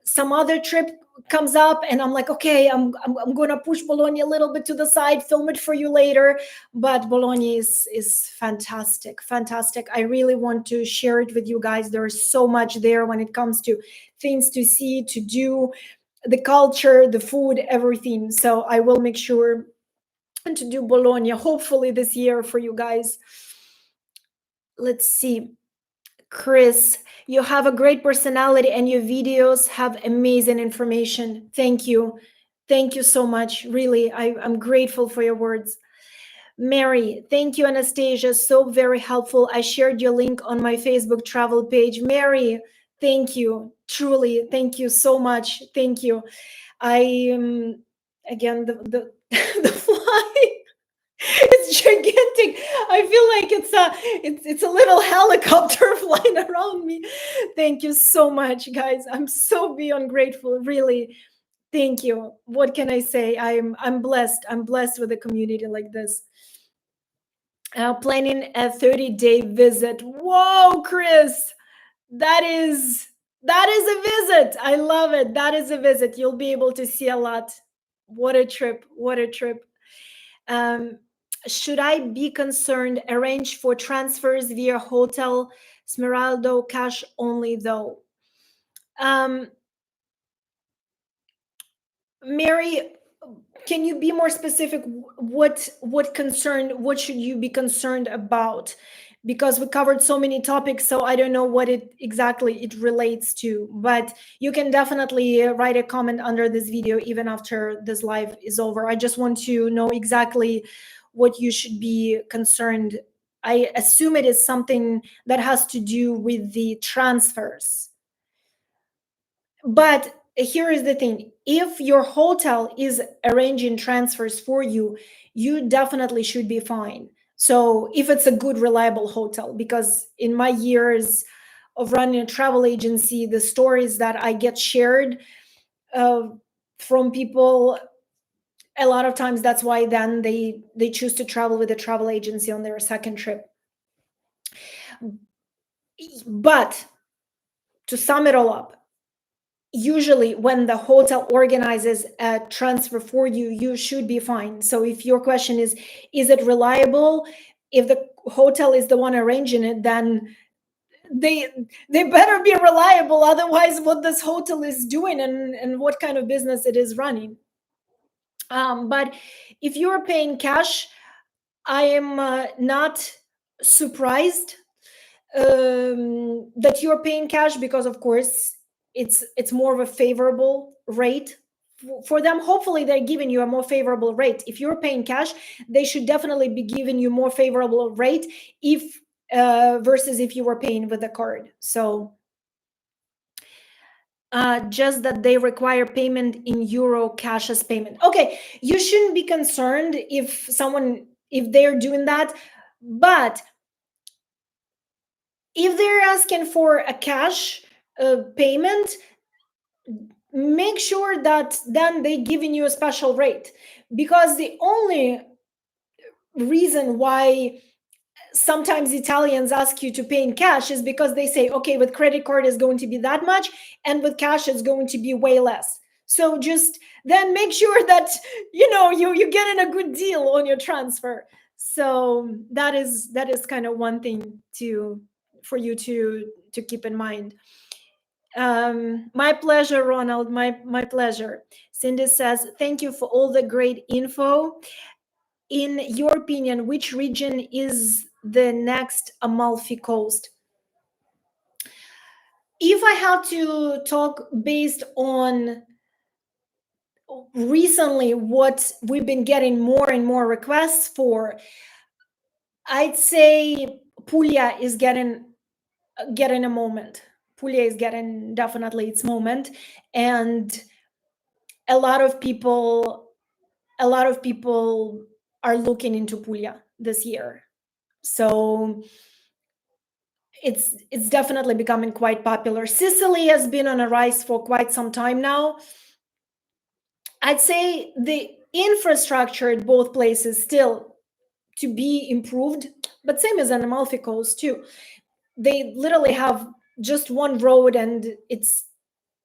some other trip comes up and I'm like, okay, I'm going to push Bologna a little bit to the side, film it for you later. But Bologna is fantastic, fantastic. I really want to share it with you guys. There's so much there when it comes to things to see, to do, the culture, the food, everything. So I will make sure to do Bologna hopefully this year for you guys. Let's see. Chris, you have a great personality and your videos have amazing information. Thank you. Thank you so much. Really, I'm grateful for your words. Mary, thank you, Anastasia. So very helpful. I shared your link on my Facebook travel page. Mary, thank you. Truly, thank you so much. Thank you. I again the the fly. It's gigantic. I feel like it's a little helicopter flying around me. Thank you so much, guys. I'm so beyond grateful. Really, thank you. What can I say? I'm blessed. I'm blessed with a community like this. Planning a 30-day visit. Whoa, Chris, that is a visit. I love it. That is a visit. You'll be able to see a lot. What a trip. What a trip. Should I be concerned? Arrange for transfers via hotel Smeraldo, cash only though. Mary, can you be more specific? What should you be concerned about? Because we covered so many topics, so I don't know what it exactly it relates to, but you can definitely write a comment under this video even after this live is over. I just want to know exactly what you should be concerned. I assume it is something that has to do with the transfers. But here is the thing. If your hotel is arranging transfers for you, you definitely should be fine. So if it's a good, reliable hotel, because in my years of running a travel agency, the stories that I get shared uh, from people, a lot of times that's why then they choose to travel with a travel agency on their second trip. But to sum it all up, usually when the hotel organizes a transfer for you, you should be fine. So if your question is it reliable? If the hotel is the one arranging it, then they better be reliable. Otherwise, what this hotel is doing and what kind of business it is running. But if you're paying cash, I am not surprised that you're paying cash, because of course it's more of a favorable rate for them. Hopefully they're giving you a more favorable rate. If you're paying cash, they should definitely be giving you more favorable rate if versus if you were paying with a card. So just that they require payment in euro cash as payment. Okay, you shouldn't be concerned if they're doing that. But if they're asking for a cash payment, make sure that then they're giving you a special rate, because the only reason why sometimes Italians ask you to pay in cash is because they say, okay, with credit card is going to be that much, and with cash it's going to be way less. So just then make sure that you're getting a good deal on your transfer. So that is kind of one thing for you to keep in mind. My pleasure, Ronald. My pleasure. Cindy says, thank you for all the great info. In your opinion, which region is the next Amalfi Coast? If I have to talk based on recently what we've been getting more and more requests for, I'd say Puglia is getting a moment. Puglia is getting definitely its moment, and a lot of people are looking into Puglia this year. So it's definitely becoming quite popular. Sicily has been on a rise for quite some time now. I'd say the infrastructure at both places still to be improved, but same as on Amalfi Coast too. They literally have just one road, and it's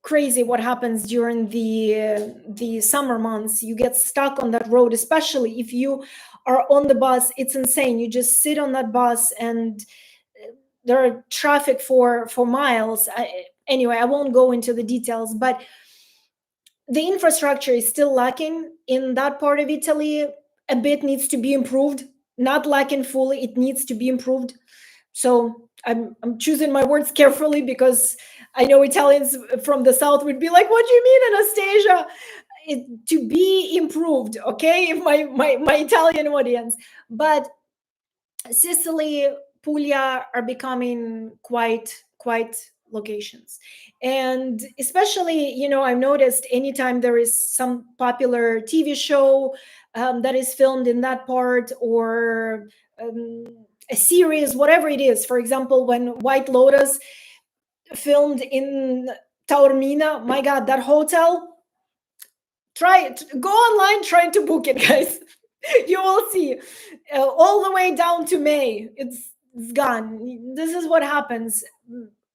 crazy what happens during the summer months. You get stuck on that road, especially if you are on the bus. It's insane. You just sit on that bus, and there are traffic for miles. Anyway, I won't go into the details, but the infrastructure is still lacking in that part of Italy. A bit needs to be improved. Not lacking fully, it needs to be improved. So I'm choosing my words carefully, because I know Italians from the south would be like, "What do you mean, Anastasia?" To be improved, okay? If my Italian audience, but Sicily, Puglia are becoming quite locations. And especially, I've noticed anytime there is some popular TV show that is filmed in that part, or a series, whatever it is. For example, when White Lotus filmed in Taormina, my God, that hotel, try it. Go online, trying to book it, guys. You will see all the way down to May. It's gone. This is what happens.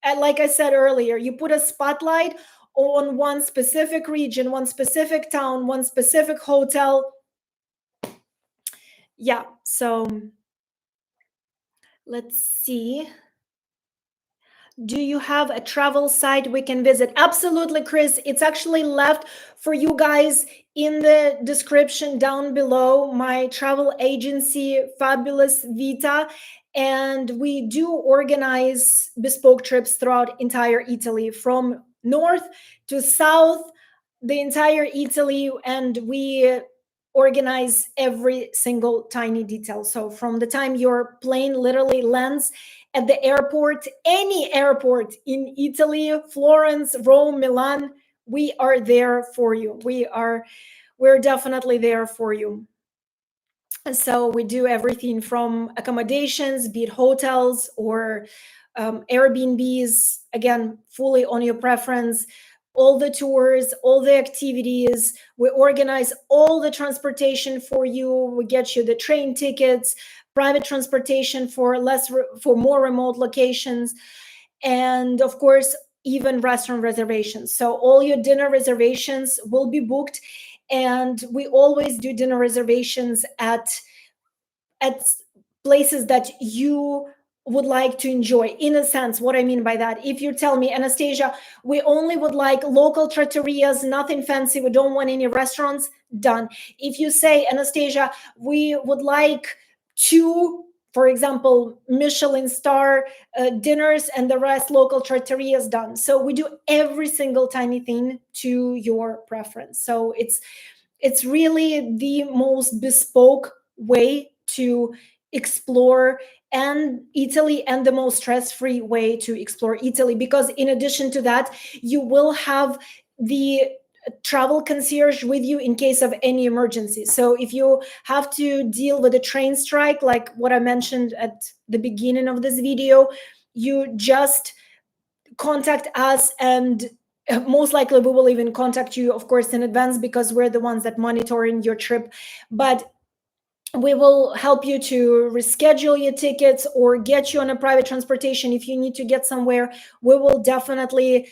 And like I said earlier, you put a spotlight on one specific region, one specific town, one specific hotel. Yeah. So let's see. Do you have a travel site we can visit? Absolutely, Chris. It's actually left for you guys in the description down below. My travel agency, Fabulous Vita, and we do organize bespoke trips throughout entire Italy, from north to south, the entire Italy, and we organize every single tiny detail. So from the time your plane literally lands at the airport, any airport in Italy, Florence, Rome, Milan, we are there for you. We're definitely there for you. So we do everything from accommodations, be it hotels or Airbnbs, again, fully on your preference, all the tours, all the activities. We organize all the transportation for you. We get you the train tickets, private transportation for for more remote locations, and of course, even restaurant reservations. So all your dinner reservations will be booked, and we always do dinner reservations at places that you would like to enjoy. In a sense, what I mean by that, if you tell me, Anastasia, we only would like local trattorias, nothing fancy, we don't want any restaurants, done. If you say, Anastasia, we would like two, for example, Michelin star dinners and the rest local trattorias, done. So we do every single tiny thing to your preference. So it's really the most bespoke way to explore and Italy, and the most stress-free way to explore Italy, because in addition to that, you will have the travel concierge with you in case of any emergency. So if you have to deal with a train strike, like what I mentioned at the beginning of this video, you just contact us, and most likely we will even contact you, of course, in advance, because we're the ones that monitoring your trip. But we will help you to reschedule your tickets or get you on a private transportation if you need to get somewhere. We will definitely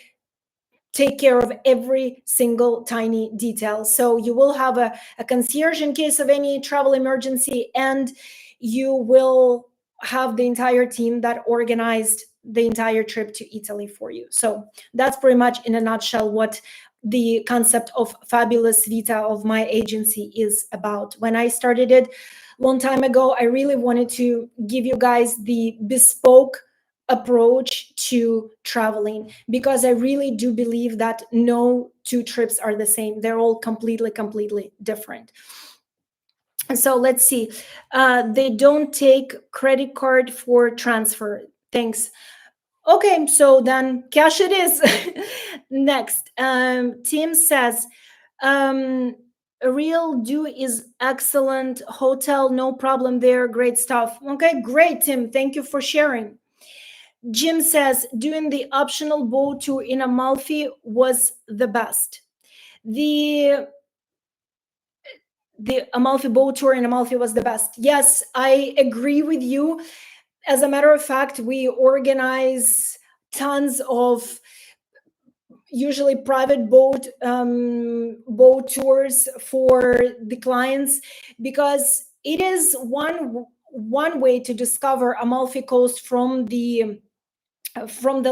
take care of every single tiny detail. So you will have a concierge in case of any travel emergency, and you will have the entire team that organized the entire trip to Italy for you. So that's pretty much in a nutshell what the concept of Fabulous Vita of my agency is about. When I started it a long time ago, I really wanted to give you guys the bespoke approach to traveling, because I really do believe that no two trips are the same. They're all completely different. So let's see. They don't take credit card for transfer. Thanks. Okay, so then cash it is. Next, Tim says, Real Do is excellent hotel, no problem there, great stuff. Okay, great, Tim. Thank you for sharing. Jim says, doing the optional boat tour in Amalfi was the best. The Amalfi boat tour in Amalfi was the best. Yes, I agree with you. As a matter of fact, we organize tons of usually private boat tours for the clients, because it is one way to discover Amalfi Coast from the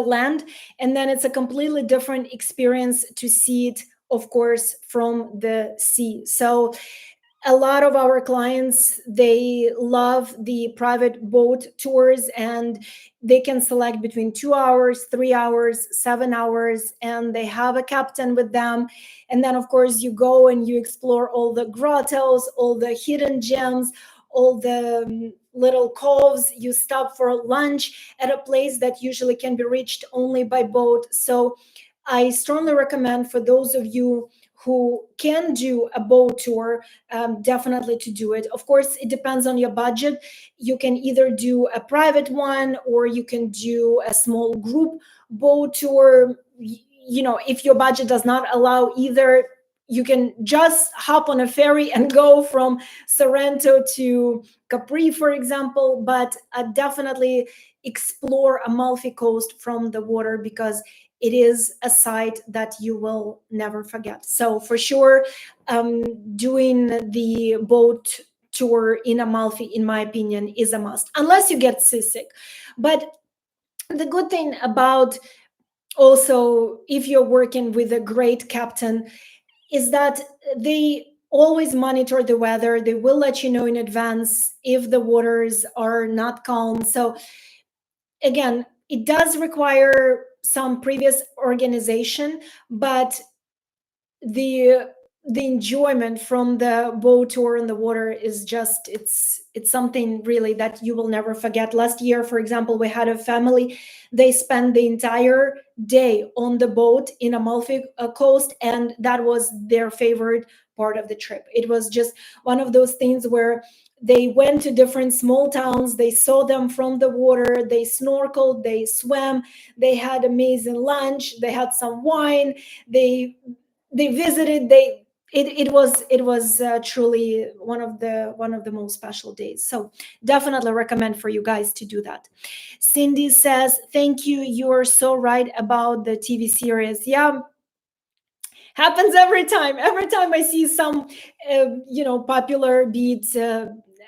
land, and then it's a completely different experience to see it, of course, from the sea. So a lot of our clients, they love the private boat tours, and they can select between 2 hours, 3 hours, 7 hours, and they have a captain with them. And then of course you go and you explore all the grottos, all the hidden gems, all the little coves. You stop for lunch at a place that usually can be reached only by boat. So I strongly recommend for those of you who can do a boat tour, definitely to do it. Of course, it depends on your budget. You can either do a private one, or you can do a small group boat tour. You know, if your budget does not allow either, you can just hop on a ferry and go from Sorrento to Capri, for example. But definitely explore Amalfi Coast from the water, because it is a site that you will never forget. So for sure, doing the boat tour in Amalfi, in my opinion, is a must, unless you get seasick. But the good thing about, also, if you're working with a great captain, is that they always monitor the weather. They will let you know in advance if the waters are not calm. So again, it does require some previous organization, but the the enjoyment from the boat tour in the water is just, it's something really that you will never forget. Last year, for example, we had a family. They spent the entire day on the boat in Amalfi Coast, and that was their favorite part of the trip. It was just one of those things where they went to different small towns, they saw them from the water, they snorkeled, they swam, they had amazing lunch, they had some wine, they visited, it was truly one of the most special days. So definitely recommend for you guys to do that. Cindy says, thank you, you are so right about the TV series. Yeah, happens every time I see some popular, be it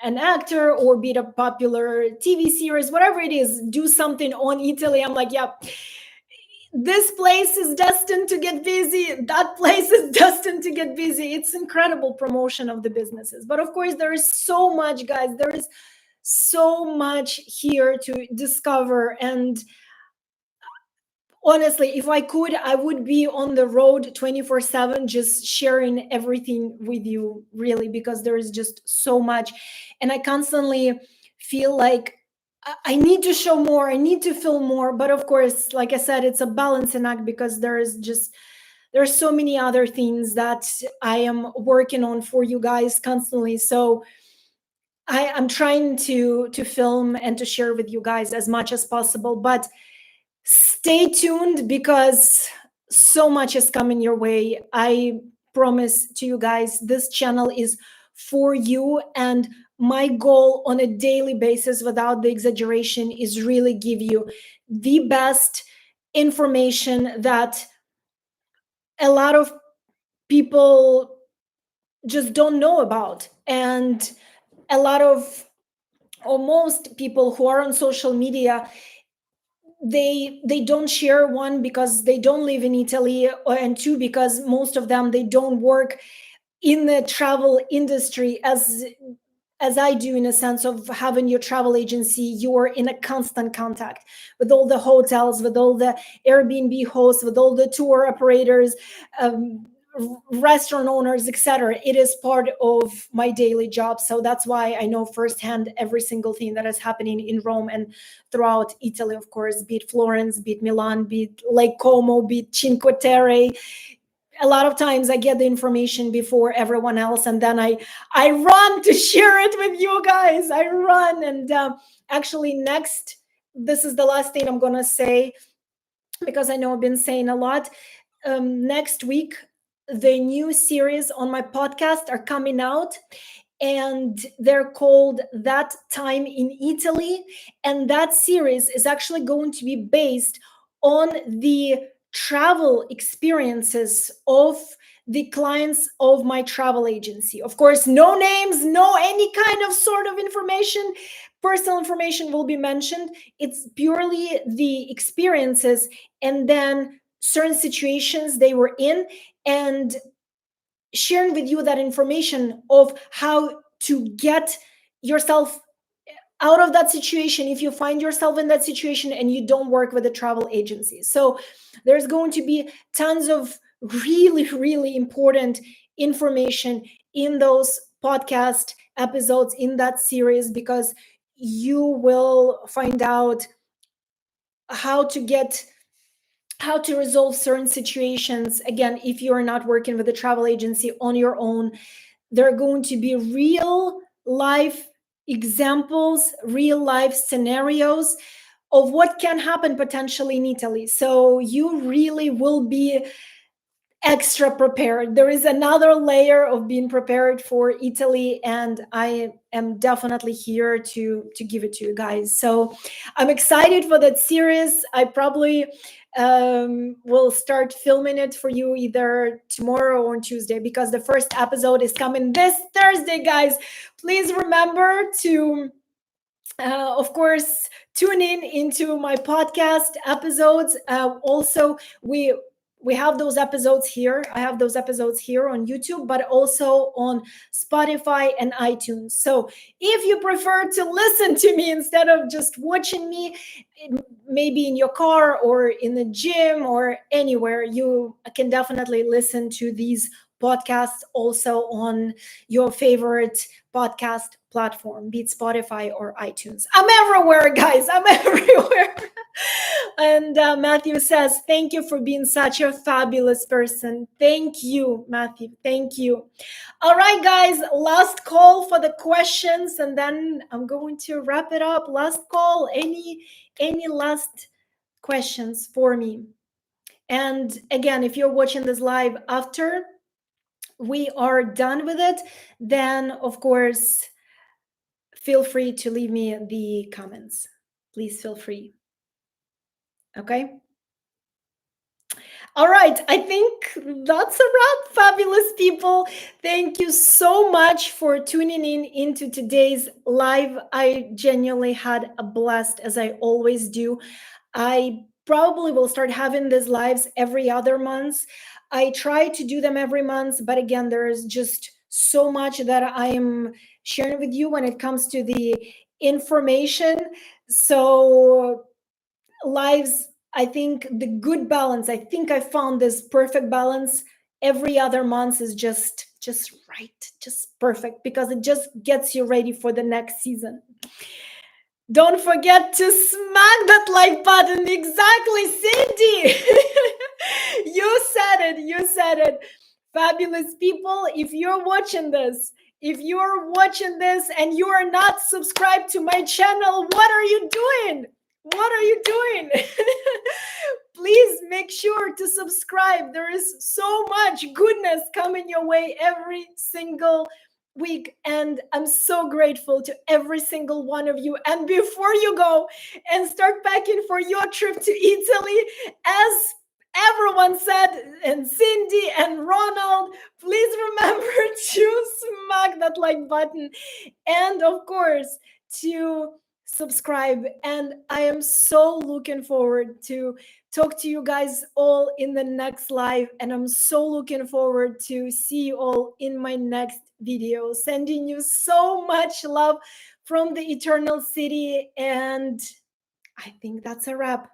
an actor or be it a popular TV series, whatever it is, do something on Italy. I'm like, yeah, this place is destined to get busy, that place is destined to get busy. It's incredible promotion of the businesses. But of course, there is so much, guys, there is so much here to discover. And honestly, if I could, I would be on the road 24/7, just sharing everything with you, really, because there is just so much. And I constantly feel like I need to show more, I need to film more. But of course, like I said, it's a balancing act, because there's so many other things that I am working on for you guys constantly. So I'm trying to film and to share with you guys as much as possible. But stay tuned, because so much is coming your way. I promise to you guys, this channel is for you. And my goal on a daily basis, without the exaggeration, is really give you the best information that a lot of people just don't know about. And a lot of, or most people who are on social media, they don't share, one, because they don't live in Italy, and two, because most of them, they don't work in the travel industry as I do, in a sense of having your travel agency. You're in a constant contact with all the hotels, with all the Airbnb hosts, with all the tour operators, restaurant owners, etc. It is part of my daily job. So that's why I know firsthand every single thing that is happening in Rome and throughout Italy, of course, be it Florence, be it Milan, be it Lake Como, be it Cinque Terre. A lot of times I get the information before everyone else, and then I run to share it with you guys. I run. And actually, next, this is the last thing I'm gonna say, because I know I've been saying a lot. Next week, the new series on my podcast are coming out, and they're called That Time in Italy. And that series is actually going to be based on the travel experiences of the clients of my travel agency. Of course, no names, no any kind of sort of information, personal information will be mentioned. It's purely the experiences, and then certain situations they were in, and sharing with you that information of how to get yourself out of that situation if you find yourself in that situation and you don't work with a travel agency. So there's going to be tons of really, really important information in those podcast episodes, in that series, because you will find out how to resolve certain situations. Again, if you're not working with a travel agency on your own, there are going to be real life examples, real life scenarios of what can happen potentially in Italy. So you really will be extra prepared. There is another layer of being prepared for Italy, and I am definitely here to give it to you guys. So I'm excited for that series. I probably will start filming it for you either tomorrow or on Tuesday, because the first episode is coming this Thursday, guys. Please remember to of course, tune in into my podcast episodes. Also, we have those episodes here. I have those episodes here on YouTube, but also on Spotify and iTunes. So if you prefer to listen to me instead of just watching me, maybe in your car or in the gym or anywhere, you can definitely listen to these podcast also on your favorite podcast platform, be it Spotify or iTunes. I'm everywhere, guys. I'm everywhere. And Matthew says, thank you for being such a fabulous person. Thank you, Matthew. Thank you. All right, guys, last call for the questions, and then I'm going to wrap it up. Last call. Any last questions for me? And again, if you're watching this live after we are done with it, then of course, feel free to leave me the comments. Please feel free. Okay. All right, I think that's a wrap, fabulous people. Thank you so much for tuning in into today's live. I genuinely had a blast, as I always do. I probably will start having these lives every other month. I try to do them every month, but again, there's just so much that I am sharing with you when it comes to the information. So lives, I think the good balance, I think I found this perfect balance. Every other month is just right, just perfect, because it just gets you ready for the next season. Don't forget to smack that like button. Exactly, Cindy. You said it. You said it. Fabulous people, if you're watching this, and you are not subscribed to my channel, what are you doing? What are you doing? Please make sure to subscribe. There is so much goodness coming your way every single week, and I'm so grateful to every single one of you. And before you go and start packing for your trip to Italy, as everyone said, and Cindy and Ronald, please remember to smack that like button, and of course to subscribe. And I am so looking forward to talk to you guys all in the next live, and I'm so looking forward to see you all in my next video. Sending you so much love from the Eternal City, and I think that's a wrap.